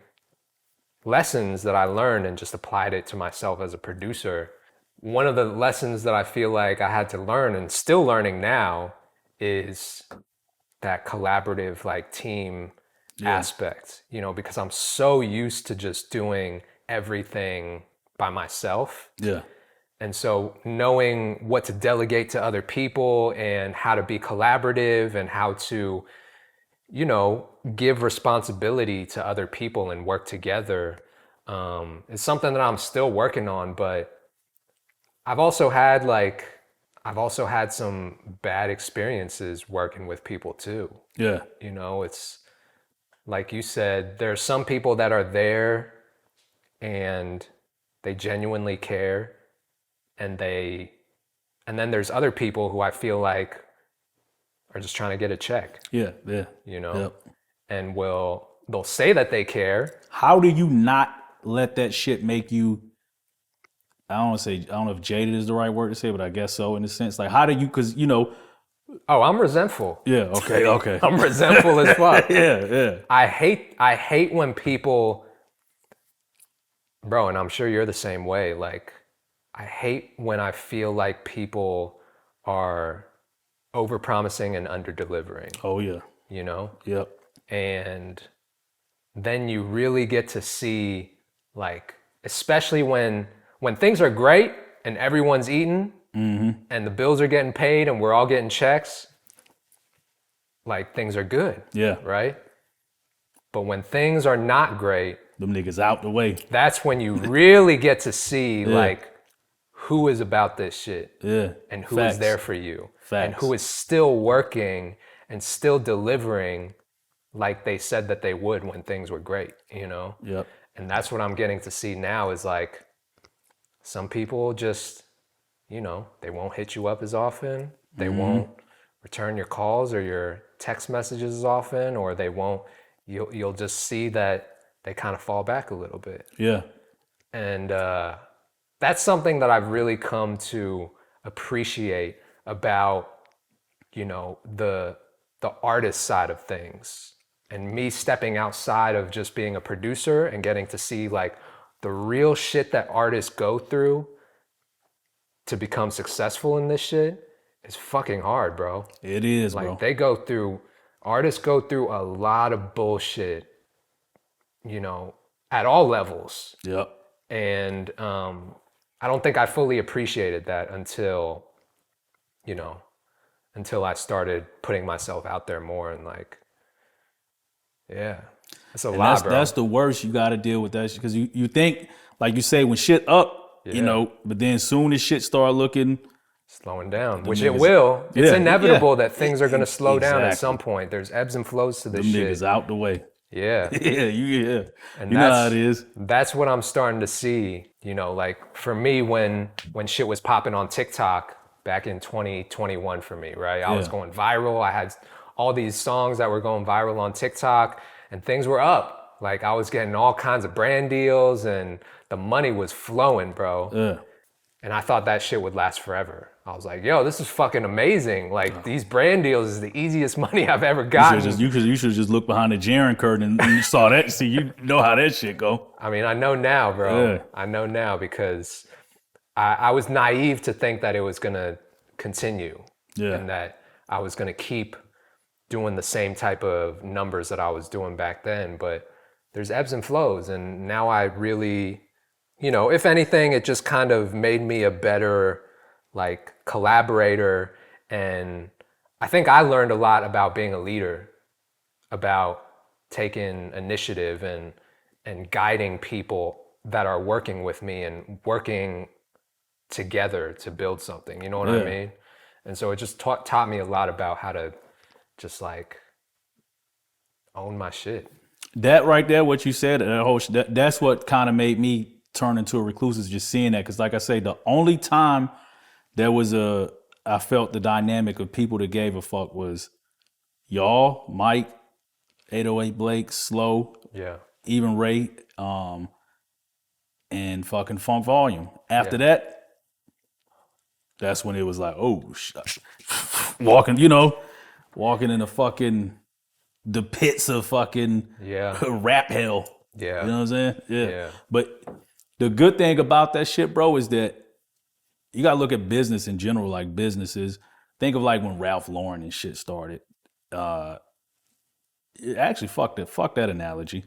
A: lessons that I learned and just applied it to myself as a producer. One of the lessons that I feel like I had to learn and still learning now is that collaborative like team aspect, you know, because I'm so used to just doing everything by myself.
B: Yeah.
A: And so knowing what to delegate to other people and how to be collaborative and how to, you know, give responsibility to other people and work together is something that I'm still working on. But I've also had some bad experiences working with people too.
B: Yeah.
A: You know, it's like you said, there are some people that are there and they genuinely care. And then there's other people who I feel like are just trying to get a check.
B: Yeah.
A: You know, and they'll say that they care.
B: How do you not let that shit make you? I don't know if jaded is the right word to say, but I guess so in a sense. Like, how do you? Because you know.
A: Oh, I'm resentful.
B: Yeah. Okay.
A: I'm resentful as fuck.
B: Yeah.
A: I hate when people, bro, and I'm sure you're the same way. Like, I hate when I feel like people are overpromising and underdelivering.
B: Oh yeah.
A: You know?
B: Yep.
A: And then you really get to see, like, especially when things are great and everyone's eating and the bills are getting paid and we're all getting checks, like, things are good.
B: Yeah.
A: Right? But when things are not great,
B: them niggas out the way.
A: That's when you really get to see like who is about this shit.
B: Yeah.
A: And who is there for you.
B: Facts.
A: And who is still working and still delivering like they said that they would when things were great, you know?
B: Yep.
A: And that's what I'm getting to see now is like some people just, you know, they won't hit you up as often. They won't return your calls or your text messages as often, or they won't, you'll just see that they kind of fall back a little bit.
B: Yeah.
A: And that's something that I've really come to appreciate about, you know, the artist side of things, and me stepping outside of just being a producer and getting to see like the real shit that artists go through to become successful in this shit is fucking hard, bro.
B: It is,
A: like,
B: bro.
A: Artists go through a lot of bullshit, you know, at all levels.
B: Yep.
A: And I don't think I fully appreciated that until I started putting myself out there more and like, yeah, it's a lot, bro.
B: That's the worst. You got to deal with that because you think, like you say, when shit up, you know, but then soon as shit start looking
A: slowing down, which it will. It's inevitable that things are going to slow down at some point. There's ebbs and flows to this shit.
B: Niggas out the way.
A: Yeah.
B: Yeah.
A: And
B: you know how it is.
A: That's what I'm starting to see, you know, like for me when shit was popping on TikTok back in 2021 for me, right? I was going viral. I had all these songs that were going viral on TikTok and things were up. Like I was getting all kinds of brand deals and the money was flowing, bro.
B: Yeah.
A: And I thought that shit would last forever. I was like, yo, this is fucking amazing. Like these brand deals is the easiest money I've ever gotten.
B: You should just look behind the Jarren curtain and you saw that. See, you know how that shit go.
A: I mean, I know now, bro.
B: Yeah.
A: I know now because I was naive to think that it was gonna continue.
B: Yeah.
A: And that I was gonna keep doing the same type of numbers that I was doing back then. But there's ebbs and flows. And now I really, you know, if anything, it just kind of made me a better like collaborator, and I think I learned a lot about being a leader, about taking initiative and guiding people that are working with me and working together to build something. You know what I mean? And so it just taught me a lot about how to just like own my shit.
B: That right there, what you said, that's what kind of made me turn into a recluse, is just seeing that. Because like I say, the only time I felt the dynamic of people that gave a fuck was y'all, Mike, 808 Blake, Slow,
A: Yeah.
B: even Ray, and fucking Funk Volume. After that, that's when it was like, oh, walking in the pits of fucking rap hell.
A: Yeah.
B: You know what I'm saying?
A: Yeah.
B: But the good thing about that shit, bro, is that you gotta look at business in general, like businesses. Think of like when Ralph Lauren and shit started. Actually, fuck that analogy.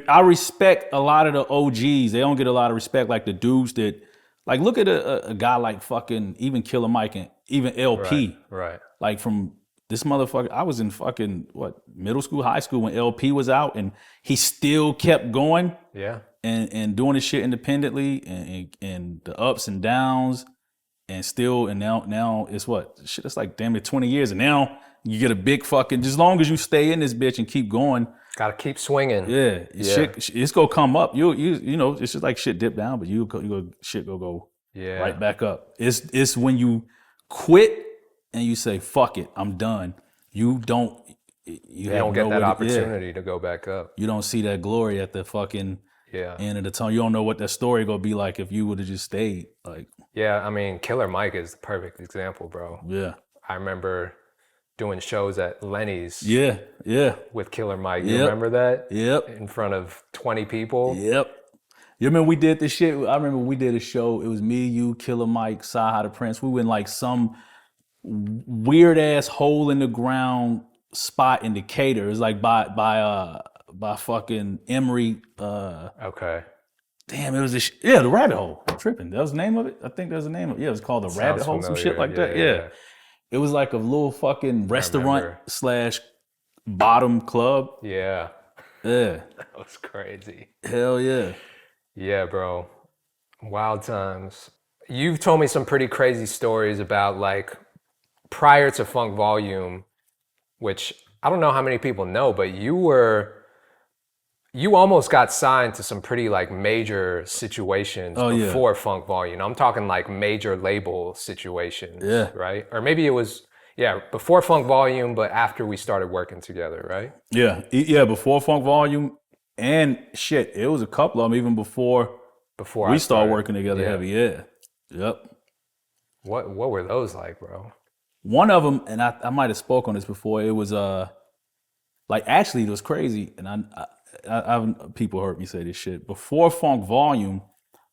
B: I respect a lot of the OGs. They don't get a lot of respect, like the dudes that, like, look at a guy like fucking even Killer Mike and even LP.
A: Right.
B: Like from this motherfucker, I was in fucking middle school, high school when LP was out, and he still kept going.
A: Yeah.
B: And doing his shit independently, and the ups and downs, and now it's shit. It's like damn it 20 years, and now you get a big fucking. Just as long as you stay in this bitch and keep going,
A: gotta keep swinging.
B: Yeah. Shit, it's gonna come up. You know, it's just like shit dip down, but shit go right back up. It's when you quit and you say fuck it, I'm done. You don't
A: get that opportunity to go back up.
B: You don't see that glory at the fucking end of the tunnel. You don't know what that story gonna be like if you would have just stayed. Like,
A: yeah, I mean, Killer Mike is the perfect example, bro.
B: Yeah.
A: I remember doing shows at Lenny's.
B: Yeah.
A: With Killer Mike. You remember that?
B: Yep.
A: In front of 20 people.
B: Yep. You remember we did this shit? I remember we did a show. It was me, you, Killer Mike, Saha the Prince. We were in like some weird ass hole in the ground spot in Decatur. It was like by fucking Emory.
A: Okay.
B: Damn, it was the Rabbit Hole. I'm tripping. That was the name of it? I think that was the name of it. Yeah, it was called the Rabbit Hole, some shit like that. Yeah. It was like a little fucking restaurant / bottom club.
A: Yeah.
B: Yeah.
A: That was crazy.
B: Hell yeah.
A: Yeah, bro. Wild times. You've told me some pretty crazy stories about like prior to Funk Volume, which I don't know how many people know, but you almost got signed to some pretty like major situations before Funk Volume. I'm talking like major label situations, right? Or maybe it was, before Funk Volume, but after we started working together, right?
B: Yeah, before Funk Volume, and shit, it was a couple of them even before we started working together heavy. Yeah, yep.
A: What were those like, bro?
B: One of them, and I might have spoke on this before. It was like actually it was crazy, and I've people heard me say this shit before Funk Volume.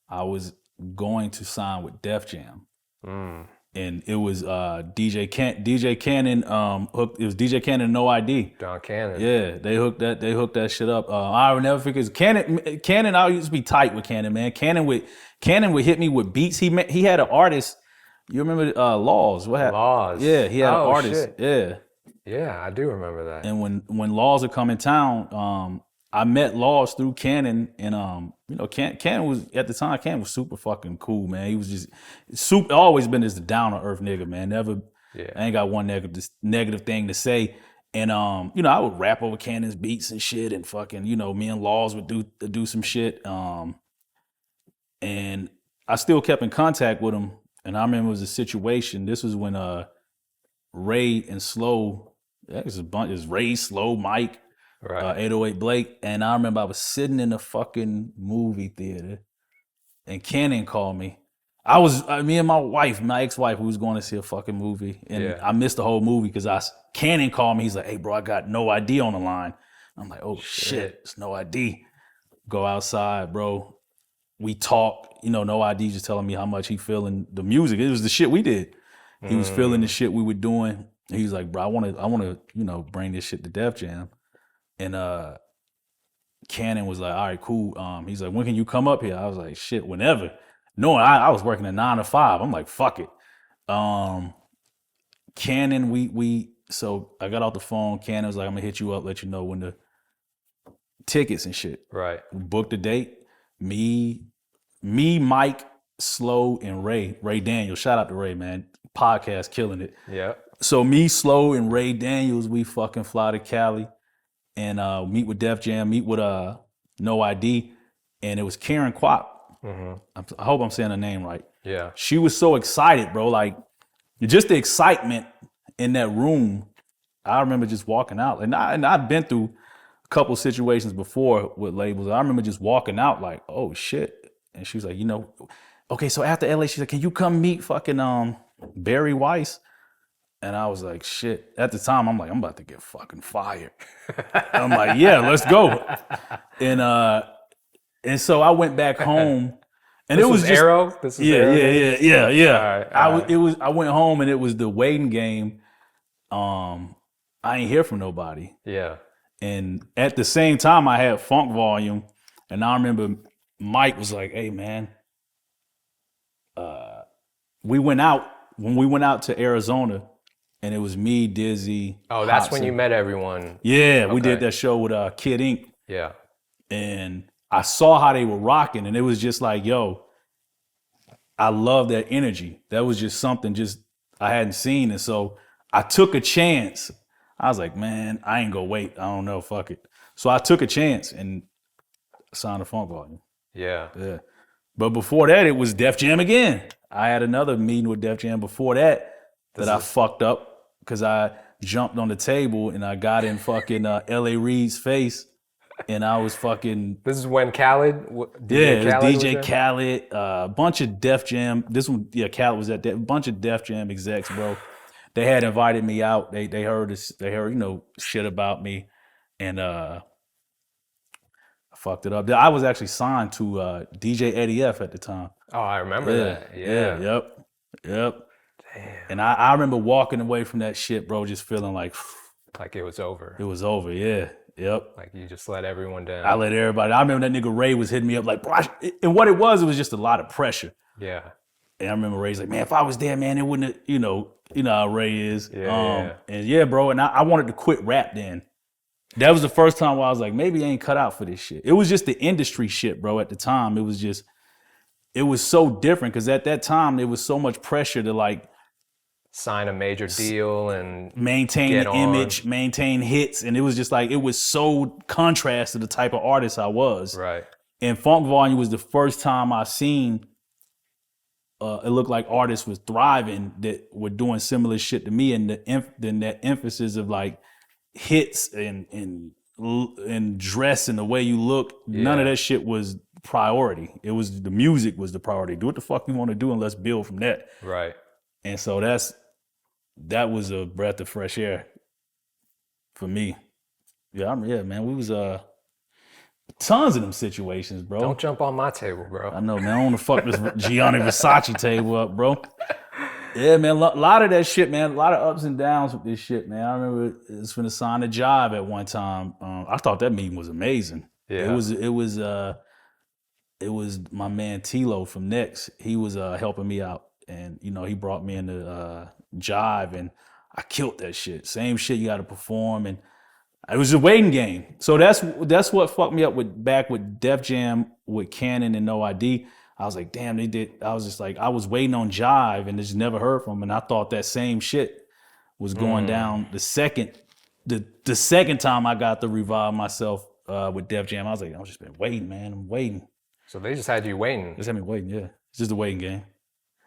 B: I was going to sign with Def Jam, and it was DJ Cannon. It was DJ Cannon, No ID.
A: Don Cannon.
B: Yeah, they hooked that shit up. I would never forget Cannon. I used to be tight with Cannon, man. Cannon would hit me with beats. He had an artist. You remember Laws? What happened?
A: Laws.
B: Yeah, he had an artist.
A: Shit.
B: Yeah.
A: Yeah, I do remember that.
B: And when Laws would come in town, I met Laws through Cannon, and Cannon was at the time. Cannon was super fucking cool, man. He was just super. Always been just a down to earth nigga, man. Never. Yeah. I ain't got one negative thing to say. And I would rap over Cannon's beats and shit, and fucking me and Laws would do some shit. And I still kept in contact with him. And I remember it was a situation. This was when Ray and Slow. It was Ray, Slow, Mike. Right. 808 Blake, and I remember I was sitting in a fucking movie theater, and Cannon called me. Me and my ex-wife, we was going to see a fucking movie, and I missed the whole movie because Cannon called me. He's like, "Hey, bro, I got No ID on the line." I'm like, "Oh shit, it's No ID." Go outside, bro. We talk. No ID just telling me how much he feeling the music. It was the shit we did. He was feeling the shit we were doing. He was like, "Bro, I want to, bring this shit to Def Jam." And Cannon was like, "All right, cool." He's like, "When can you come up here?" I was like, "Shit, whenever." Knowing I was working a 9 to 5, I'm like, "Fuck it." Canon, so I got off the phone. Canon was like, I'm gonna hit you up, let you know when the tickets and shit.
A: Right.
B: We booked a date. Me, Mike, Slow, and Ray Daniels. Shout out to Ray, man. Podcast killing it.
A: Yeah.
B: So me, Slow, and Ray Daniels, we fucking fly to Cali and meet with Def Jam, meet with No ID, and it was Karen Kwok. I hope I'm saying her name right.
A: Yeah.
B: She was so excited, bro. Like, just the excitement in that room. I remember just walking out, and I've been through a couple situations before with labels. I remember just walking out like, oh shit. And she was like, okay, so after LA, she's like, can you come meet fucking Barry Weiss? And I was like, shit. At the time, I'm like, I'm about to get fucking fired. I'm like, yeah, let's go. And so I went back home, and
A: This
B: it was just
A: Arrow. This is Arrow.
B: yeah.
A: All right.
B: I went home, and it was the waiting game. I ain't hear from nobody.
A: Yeah.
B: And at the same time, I had Funk Volume, and I remember Mike was like, hey man, when we went out to Arizona, and it was me, Dizzy.
A: Oh, that's
B: Hopsin.
A: when you met everyone.
B: Yeah, we did that show with Kid Ink.
A: Yeah.
B: And I saw how they were rocking, and it was just like, yo, I love that energy. That was just something just I hadn't seen. And so I took a chance. I was like, man, I ain't gonna wait. I don't know, fuck it. So I took a chance and signed a Funk Volume.
A: Yeah.
B: Yeah. But before that, it was Def Jam again. I had another meeting with Def Jam before that I fucked up because I jumped on the table and I got in fucking L.A. Reid's face, and I was fucking.
A: This is when Khaled.
B: It was DJ Khaled, a bunch of Def Jam. This one, yeah, Khaled was at that. A bunch of Def Jam execs, bro. They had invited me out. They heard this. They heard shit about me, and I fucked it up. I was actually signed to DJ Eddie F at the time.
A: Oh, I remember that. Yeah.
B: Yep. Damn. And I remember walking away from that shit, bro, just feeling like
A: it was over.
B: It was over, yeah. Yep.
A: Like you just let everyone down.
B: I let everybody. I remember that nigga Ray was hitting me up like, bro, and what it was just a lot of pressure.
A: Yeah.
B: And I remember Ray's like, man, if I was there, man, it wouldn't have, you know how Ray is.
A: Yeah.
B: And yeah, bro, and I wanted to quit rap then. That was the first time where I was like, maybe I ain't cut out for this shit. It was just the industry shit, bro, at the time. It was so different because at that time, there was so much pressure to like,
A: sign a major deal and
B: maintain the image, maintain hits. And it was just like, it was so contrast to the type of artist I was.
A: Right.
B: And Funk Volume was the first time I seen it looked like artists was thriving that were doing similar shit to me. And then that emphasis of like hits and dress and the way you look, none of that shit was priority. It was the music was the priority. Do what the fuck you want to do and let's build from that.
A: Right.
B: And so that was a breath of fresh air for me. Yeah, man. We was tons of them situations, bro.
A: Don't jump on my table, bro.
B: I know, man. I don't want to fuck this Gianni Versace table up, bro. Yeah, man. A lot of that shit, man. A lot of ups and downs with this shit, man. I remember it was finna sign a job at one time. I thought that meeting was amazing.
A: Yeah.
B: It was my man Tilo from Next. He was helping me out. And, he brought me into Jive, and I killed that shit. Same shit you got to perform. And it was a waiting game. So that's what fucked me up back with Def Jam, with Canon and No ID. I was like, damn, they did. I was just like, I was waiting on Jive and just never heard from him. And I thought that same shit was going down the second time I got to revive myself with Def Jam. I was like, I've just been waiting, man. I'm waiting.
A: So they just had you waiting.
B: Just had me waiting, yeah. It's just a waiting game.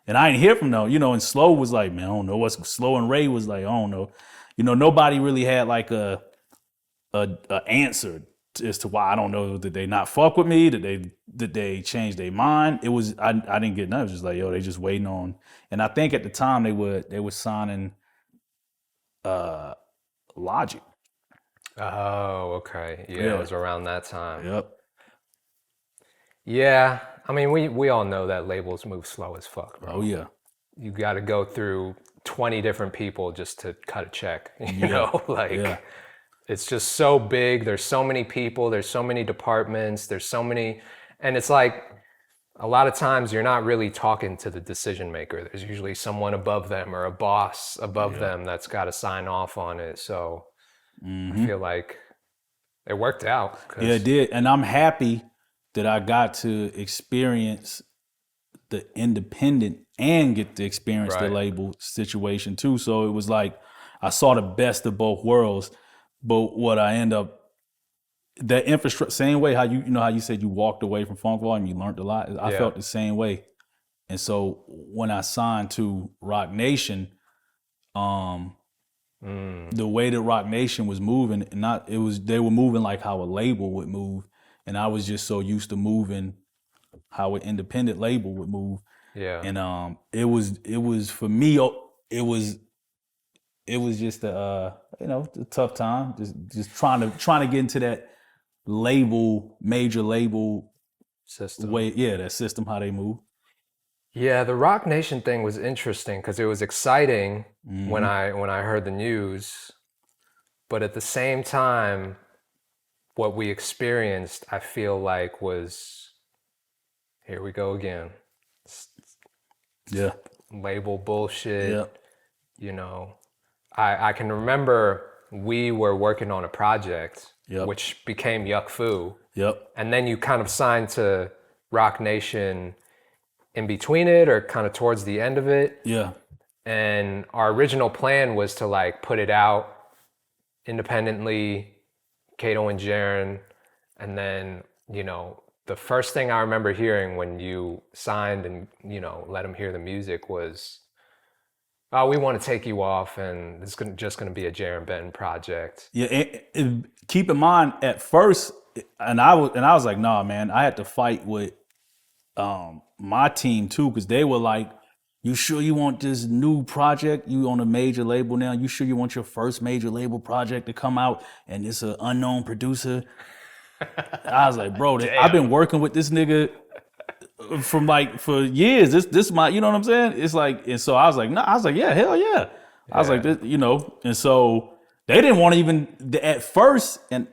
B: And I didn't hear from them, and Slow was like, man, I don't know what's Slow, and Ray was like, I don't know. Nobody really had like a answer as to why. I don't know. Did they not fuck with me? Did they change their mind? It was I didn't get none. It was just like, yo, they just waiting on. And I think at the time they were signing Logic.
A: Oh, okay. Yeah, it was around that time.
B: Yep.
A: Yeah. I mean, we all know that labels move slow as fuck, bro.
B: Oh, yeah.
A: You got to go through 20 different people just to cut a check, you know? Like, it's just so big. There's so many people. There's so many departments. There's so many. And it's like, a lot of times you're not really talking to the decision maker. There's usually someone above them or a boss above them that's got to sign off on it. So I feel like it worked out.
B: Yeah, it did. And I'm happy that I got to experience the independent and get to experience the label situation too. So it was like I saw the best of both worlds. But what I end up, the infrastructure, same way how you know how you said you walked away from Funk Volume, you learned a lot. I felt the same way. And so when I signed to Roc Nation, the way that Roc Nation was moving, they were moving like how a label would move, and I was just so used to moving how an independent label would move.
A: Yeah.
B: And it was for me, it was just a tough time, just trying to get into that major label
A: System.
B: way, that system, how they move.
A: Yeah, the Roc Nation thing was interesting because it was exciting when I heard the news, but at the same time, what we experienced, I feel like was, here we go again.
B: Yeah.
A: Label bullshit.
B: Yeah.
A: You know, I can remember we were working on a project which became Yuck Fu.
B: Yep.
A: And then you kind of signed to Roc Nation in between it or kind of towards the end of it.
B: Yeah.
A: And our original plan was to like put it out independently, Kato and Jarren. And then, you know, the first thing I remember hearing when you signed and, you know, let them hear the music was, oh, we want to take you off and it's just going to be a Jarren Benton project.
B: Yeah. And keep in mind at first, and I was like, nah, man, I had to fight with my team too, because they were like, you sure you want this new project? You on a major label now? You sure you want your first major label project to come out and it's an unknown producer? I was like, bro, I've been working with this nigga for years. This my, you know what I'm saying? It's like, and so I was like, nah, I was like, yeah, hell yeah. I was like, this, you know, and so they didn't want to even at first, and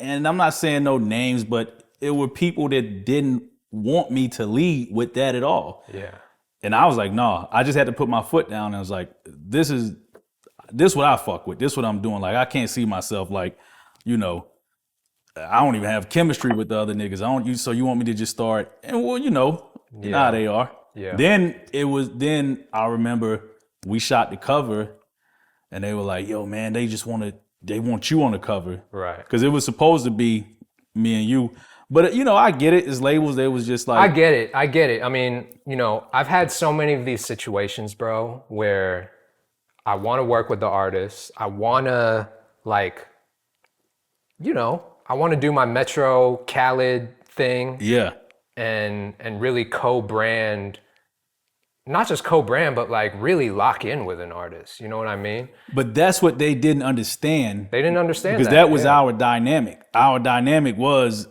B: I'm not saying no names, but it were people that didn't want me to lead with that at all.
A: Yeah.
B: And I was like, nah, I just had to put my foot down and I was like, this what I fuck with. This what I'm doing. Like, I can't see myself like, you know, I don't even have chemistry with the other niggas. So you want me to just start? And well, you know, nah, they are.
A: Yeah.
B: Then I remember we shot the cover and they were like, yo, man, they want you on the cover.
A: Right.
B: Because it was supposed to be me and you. But, you know, I get it. As labels, they was just like...
A: I get it. I mean, you know, I've had so many of these situations, bro, where I want to work with the artist. I want to, like, you know, I want to do my Metro Khaled thing.
B: Yeah.
A: And really co-brand, not just co-brand, but like really lock in with an artist. You know what I mean?
B: But that's what they didn't understand.
A: They didn't understand
B: because that was our dynamic. Our dynamic was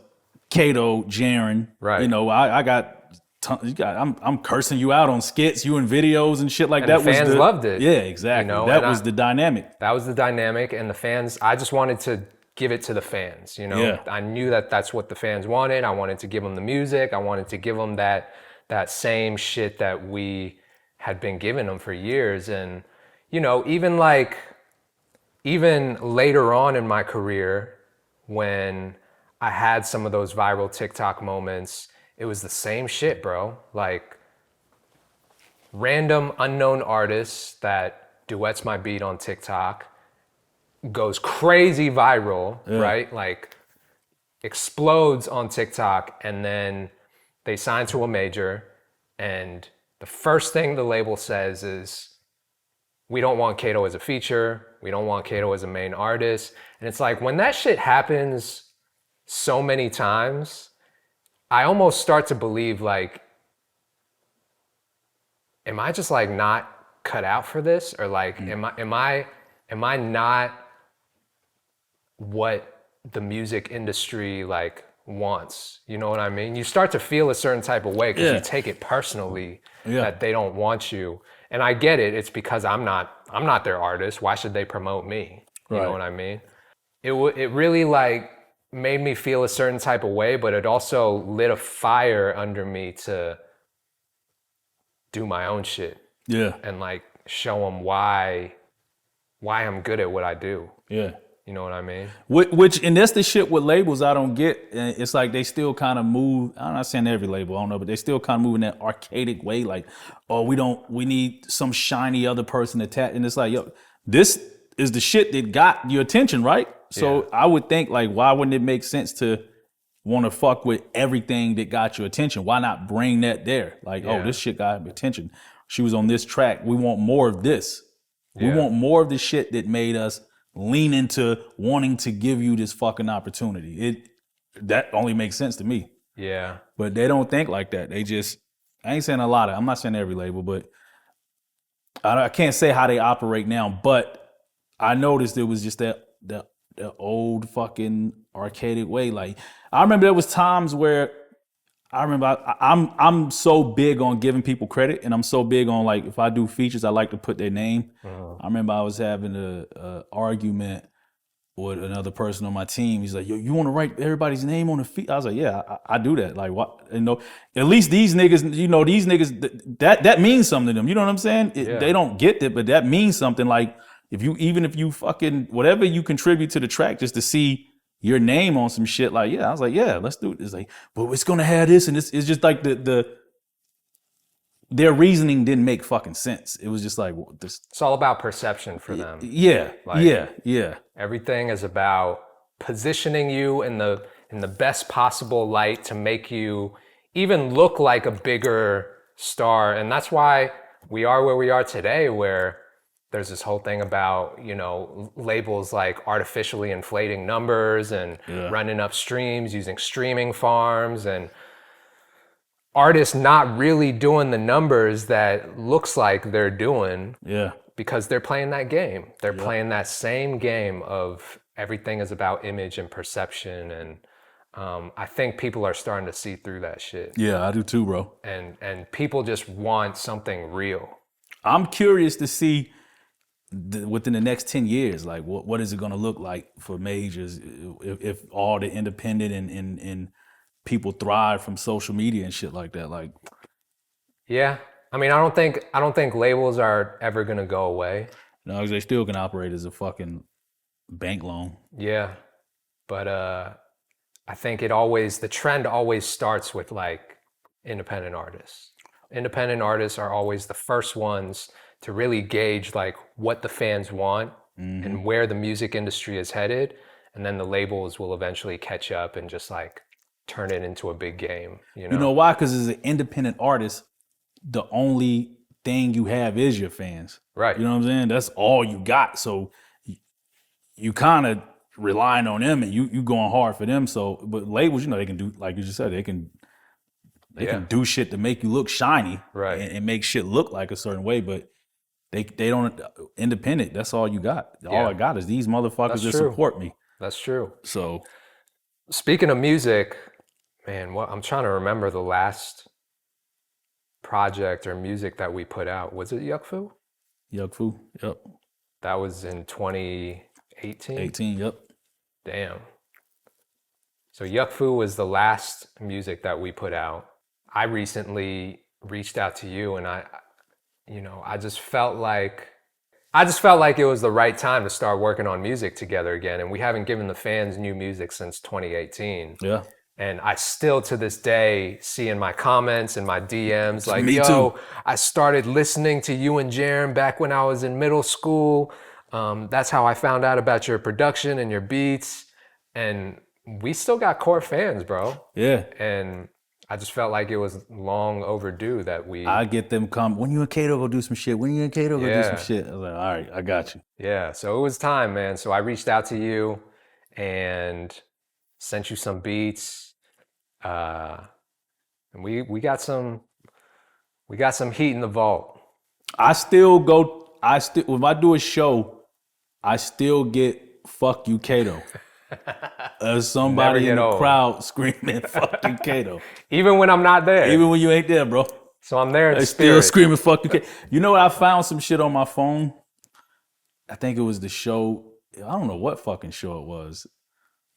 B: Kato, Jarren.
A: Right.
B: You know, I'm cursing you out on skits, you in videos and shit like
A: and
B: that.
A: The fans loved it.
B: Yeah, exactly.
A: You know?
B: That was the dynamic.
A: That was the dynamic, and the fans. I just wanted to give it to the fans. You know,
B: yeah.
A: I knew that that's what the fans wanted. I wanted to give them the music. I wanted to give them that same shit that we had been giving them for years. And you know, even later on in my career, when I had some of those viral TikTok moments, it was the same shit, bro. Like random unknown artists that duets my beat on TikTok, goes crazy viral, right? Like explodes on TikTok, and then they sign to a major, and the first thing the label says is, we don't want Kato as a feature, we don't want Kato as a main artist. And it's like, when that shit happens so many times, I almost start to believe like, am I just like not cut out for this? Or like, am I not what the music industry like wants? You know what I mean? You start to feel a certain type of way because you take it personally that they don't want you. And I get it. It's because I'm not their artist. Why should they promote me? You know what I mean? It really like made me feel a certain type of way, but it also lit a fire under me to do my own shit.
B: Yeah.
A: And like show them why I'm good at what I do.
B: Yeah.
A: You know what I mean?
B: Which and that's the shit with labels I don't get. It's like they still kind of move. I'm not saying every label, I don't know, but they still kind of move in that archaic way. Like, oh, we need some shiny other person attached. And it's like, yo, this is the shit that got your attention, right? So I would think like, why wouldn't it make sense to want to fuck with everything that got your attention? Why not bring that there? Like, oh, this shit got attention. She was on this track. We want more of this. We want more of the shit that made us lean into wanting to give you this fucking opportunity. That only makes sense to me.
A: Yeah.
B: But they don't think like that. They just, I ain't saying a lot of, I'm not saying every label, but I can't say how they operate now, but I noticed it was just that old fucking archaic way. Like, I remember there was times where I'm so big on giving people credit, and I'm so big on, like, if I do features, I like to put their name. I remember I was having a argument with another person on my team. He's like, yo, you want to write everybody's name on the feature? I was like, yeah, I do that. Like, what? You know, at least these niggas, these niggas, that means something to them. You know what I'm saying? They don't get it, but that means something. Like, even if you fucking, whatever you contribute to the track, just to see your name on some shit, like, I was like, yeah, let's do it. It's like, but it's gonna have this, and it's just like their reasoning didn't make fucking sense. It was just like, well, this.
A: It's all about perception for them.
B: Yeah,
A: Like,
B: yeah.
A: Everything is about positioning you in the best possible light to make you even look like a bigger star, and that's why we are where we are today, where there's this whole thing about, labels like artificially inflating numbers and running up streams using streaming farms, and artists not really doing the numbers that looks like they're doing because they're playing that game. They're playing that same game of everything is about image and perception. And I think people are starting to see through that shit.
B: Yeah, I do too, bro.
A: And people just want something real.
B: I'm curious to see within the next 10 years, like what is it going to look like for majors if all the independent and people thrive from social media and shit like that. Like,
A: yeah, I mean, I don't think labels are ever going to go away.
B: No, they still can operate as a fucking bank loan.
A: Yeah, but I think the trend always starts with like independent artists. Independent artists are always the first ones to really gauge like what the fans want and where the music industry is headed. And then the labels will eventually catch up and just like turn it into a big game. You know
B: why? Because as an independent artist, the only thing you have is your fans.
A: Right.
B: You know what I'm saying? That's all you got. So you kind of relying on them, and you going hard for them. So, but labels, they can do, like you just said, they can do shit to make you look shiny,
A: right,
B: and make shit look like a certain way, but they don't. Independent, that's all you got. All I got is these motherfuckers that support me.
A: That's true.
B: So,
A: speaking of music, man, I'm trying to remember the last project or music that we put out. Was it Yuck Fu?
B: Yuck Fu, yep.
A: That was in 2018?
B: 18, yep.
A: Damn. So Yuck Fu was the last music that we put out. I recently reached out to you, and I just felt like it was the right time to start working on music together again. And we haven't given the fans new music since 2018.
B: Yeah.
A: And I still, to this day, see in my comments and my DMs, like,
B: Me too.
A: I started listening to you and Jarren back when I was in middle school. That's how I found out about your production and your beats. And we still got core fans, bro.
B: Yeah.
A: And I just felt like it was long overdue that
B: I get them come, when you and Kato go do some shit, when you and Kato go do some shit. I was like, all right, I got you.
A: Yeah, so it was time, man. So I reached out to you and sent you some beats. And we got some heat in the vault. When I do a show, I still get fuck you, Kato. As somebody in the crowd screaming fuck you, Kato. Even when I'm not there.
B: Even when you ain't there, bro.
A: So I'm there in spirit.
B: Still screaming fuck you, Kato. You know what? I found some shit on my phone. I think it was the show. I don't know what fucking show it was.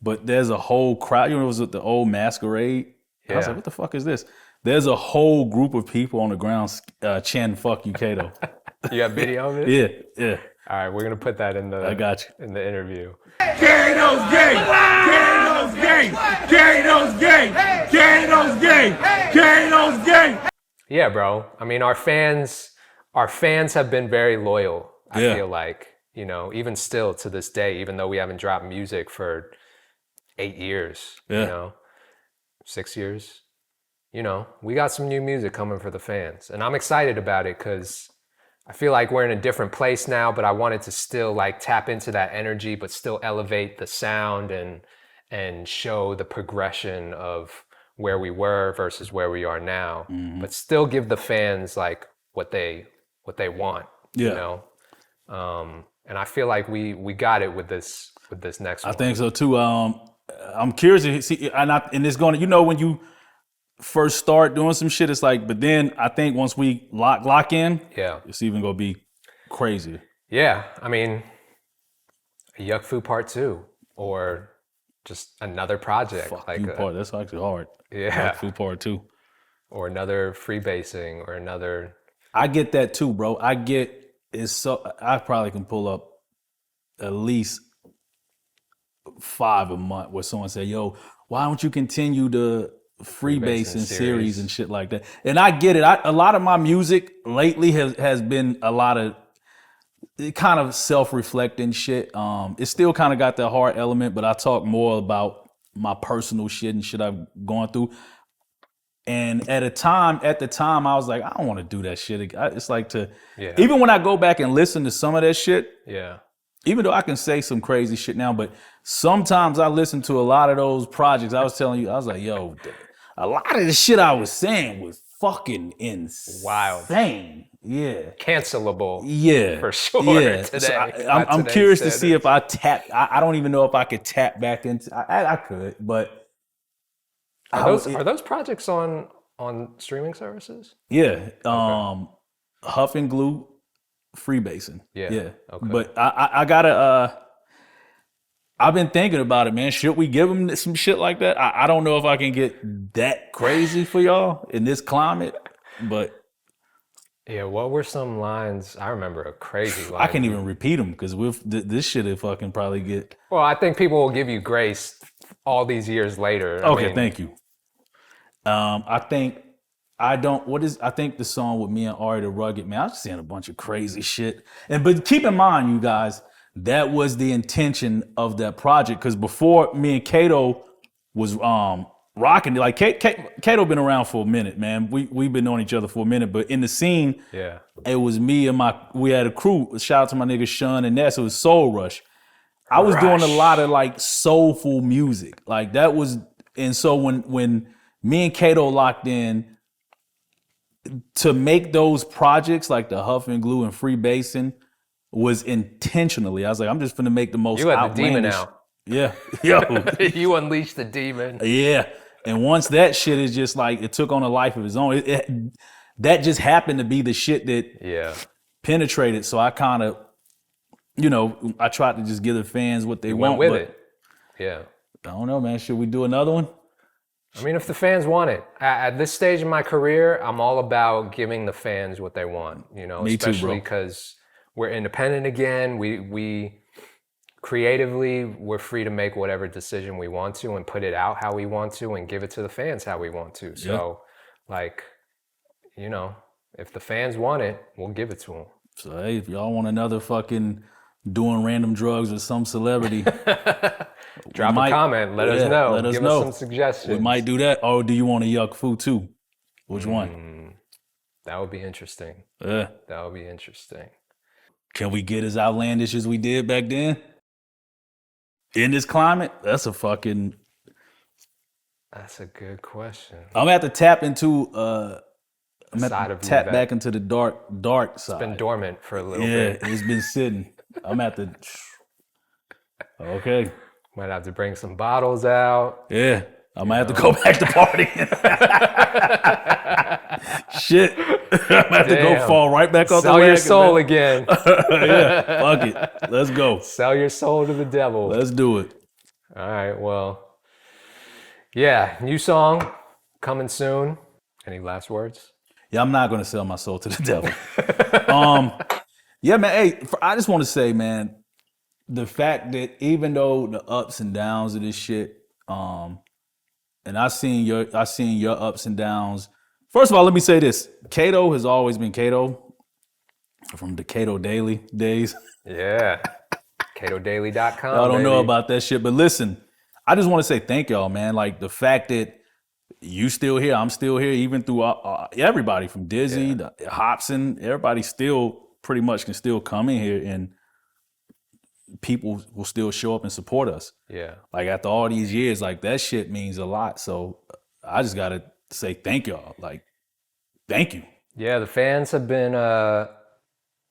B: but there's a whole crowd. You know, it was at the old masquerade. I was like, what the fuck is this? There's a whole group of people on the ground chanting "Fuck you, Kato."
A: You got video of it?
B: Yeah.
A: All right, we're gonna put that in the.
B: I got you.
A: In the interview.
C: Kato's gay! Kato's gay! Kato's gay! Kato's gay! Kato's gay!
A: Yeah, bro. I mean, our fans have been very loyal. I feel like, you know, even still to this day, even though we haven't dropped music for 8 years, you know, 6 years, you know, we got some new music coming for the fans, and I'm excited about it because I feel like we're in a different place now, but I wanted to still like tap into that energy, but still elevate the sound and show the progression of where we were versus where we are now, but still give the fans like what they want, you know? And I feel like we got it with this next one.
B: I think so too. I'm curious to see, and it's going to, you know, when you first start doing some shit, it's like, but then I think once we lock in, it's even gonna be crazy.
A: Yeah, I mean, Yuck Fu Part 2 or just another project.
B: Fuck
A: like
B: you part. That's actually hard.
A: Yeah.
B: Yuck Fu Part 2.
A: Or another freebasing or another.
B: I get that too, bro. I probably can pull up at least 5 a month where someone say, yo, why don't you continue the freebasing series and shit like that? And I get it. A lot of my music lately has been a lot of kind of self-reflecting shit. It still kind of got that hard element, but I talk more about my personal shit and shit I've gone through. And at the time, I was like, I don't want to do that shit. It's like even when I go back and listen to some of that shit, even though I can say some crazy shit now, but sometimes I listen to a lot of those projects. I was telling you, I was like, yo, a lot of the shit I was saying was fucking insane.
A: Wild.
B: Yeah.
A: Cancelable.
B: Yeah.
A: For sure.
B: Yeah.
A: Today.
B: So I'm curious to see if I tap. I don't even know if I could tap back into. I could, but
A: are those projects on streaming services?
B: Yeah. Huff and Glue, freebasing. Yeah. Okay. But I gotta. I've been thinking about it, man. Should we give them some shit like that? I don't know if I can get that crazy for y'all in this climate, but.
A: Yeah, what were some lines? I remember a crazy line.
B: I can't even repeat them because this shit will fucking probably get.
A: Well, I think people will give you grace all these years later.
B: Okay, thank you. I think the song with me and Ari the Rugged, man, I was saying a bunch of crazy shit. But keep in mind, you guys, that was the intention of that project. Because before me and Kato was rocking, like Kato been around for a minute, man. We've been knowing each other for a minute, but in the scene, it was me and we had a crew. Shout out to my nigga Sean and Ness. It was Soul Rush. I was doing a lot of like soulful music, like that was, and so when me and Kato locked in to make those projects like the Huff and Glue and Freebasing was intentionally. I was like, I'm just gonna make the most.
A: You had
B: outlandish.
A: The demon out.
B: Yeah, yo,
A: you unleashed the demon.
B: Yeah, and once that shit is just like it took on a life of its own. That just happened to be the shit that penetrated. So I kind of, I tried to just give the fans what they want.
A: Went with it. Yeah.
B: I don't know, man. Should we do another one?
A: I mean, if the fans want it. At this stage in my career, I'm all about giving the fans what they want,
B: Me
A: especially because we're independent again. We creatively, we're free to make whatever decision we want to and put it out how we want to and give it to the fans how we want to. So, if the fans want it, we'll give it to them.
B: So, hey, if y'all want another fucking doing random drugs with some celebrity,
A: drop a comment. Let us know. Give us some suggestions.
B: We might do that. Or do you want a Yuck Fu too? Which one?
A: That would be interesting.
B: Yeah.
A: That would be interesting.
B: Can we get as outlandish as we did back then? In this climate? That's a good
A: question.
B: I'm gonna have to tap into back into the dark side.
A: It's been dormant for a little bit.
B: Yeah, it's been sitting. I'm gonna have to. Okay.
A: Might have to bring some bottles out.
B: Yeah. I might have to go back to partying. Shit. I might have to go fall right back off the wagon.
A: Sell your soul again.
B: Yeah, fuck it. Let's go.
A: Sell your soul to the devil.
B: Let's do it.
A: All right. Well, yeah. New song coming soon. Any last words?
B: Yeah, I'm not gonna sell my soul to the devil. Yeah, man. Hey, I just want to say, man, the fact that even though the ups and downs of this shit, and I seen your ups and downs. First of all, let me say this: Kato has always been Kato from the Kato Daily days.
A: Yeah. KatoDaily.com.
B: Y'all don't know
A: baby.
B: about that shit, but listen, I just want to say thank y'all, man. Like the fact that you still here, I'm still here, even through everybody from Dizzy to Hopsin, everybody still pretty much can still come in here and people will still show up and support us.
A: Yeah.
B: Like after all these years, like that shit means a lot. So I just gotta say thank y'all. Like, thank you.
A: Yeah, the fans have been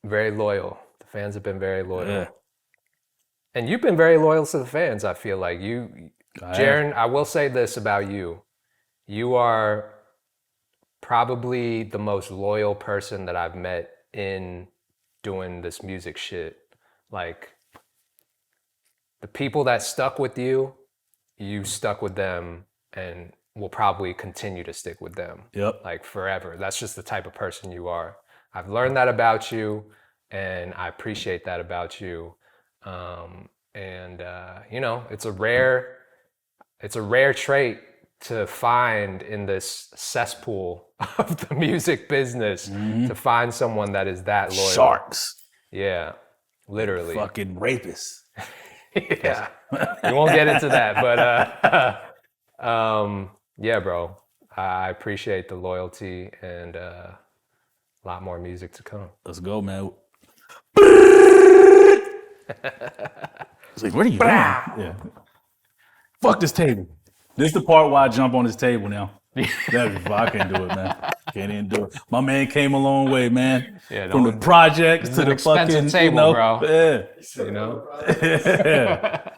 A: very loyal. The fans have been very loyal.
B: Yeah.
A: And you've been very loyal to the fans, I feel like. Jarren, I will say this about you. You are probably the most loyal person that I've met in doing this music shit. Like, the people that stuck with you, you stuck with them and will probably continue to stick with them.
B: Yep.
A: Like forever. That's just the type of person you are. I've learned that about you and I appreciate that about you. You know, it's a rare trait to find in this cesspool of the music business, to find someone that is that loyal.
B: Sharks.
A: Yeah, literally.
B: Fucking rapists.
A: Yeah, we won't get into that, but yeah, bro, I appreciate the loyalty and a lot more music to come.
B: Let's go, man. It's like, where are you going? Yeah. Fuck this table. This is the part where I jump on this table now. I can't do it, man. Can't even do it. My man came a long way, man.
A: Yeah,
B: from the projects to the
A: expensive
B: fucking
A: table,
B: you know,
A: bro.
B: Yeah.
A: You know?
B: Yeah.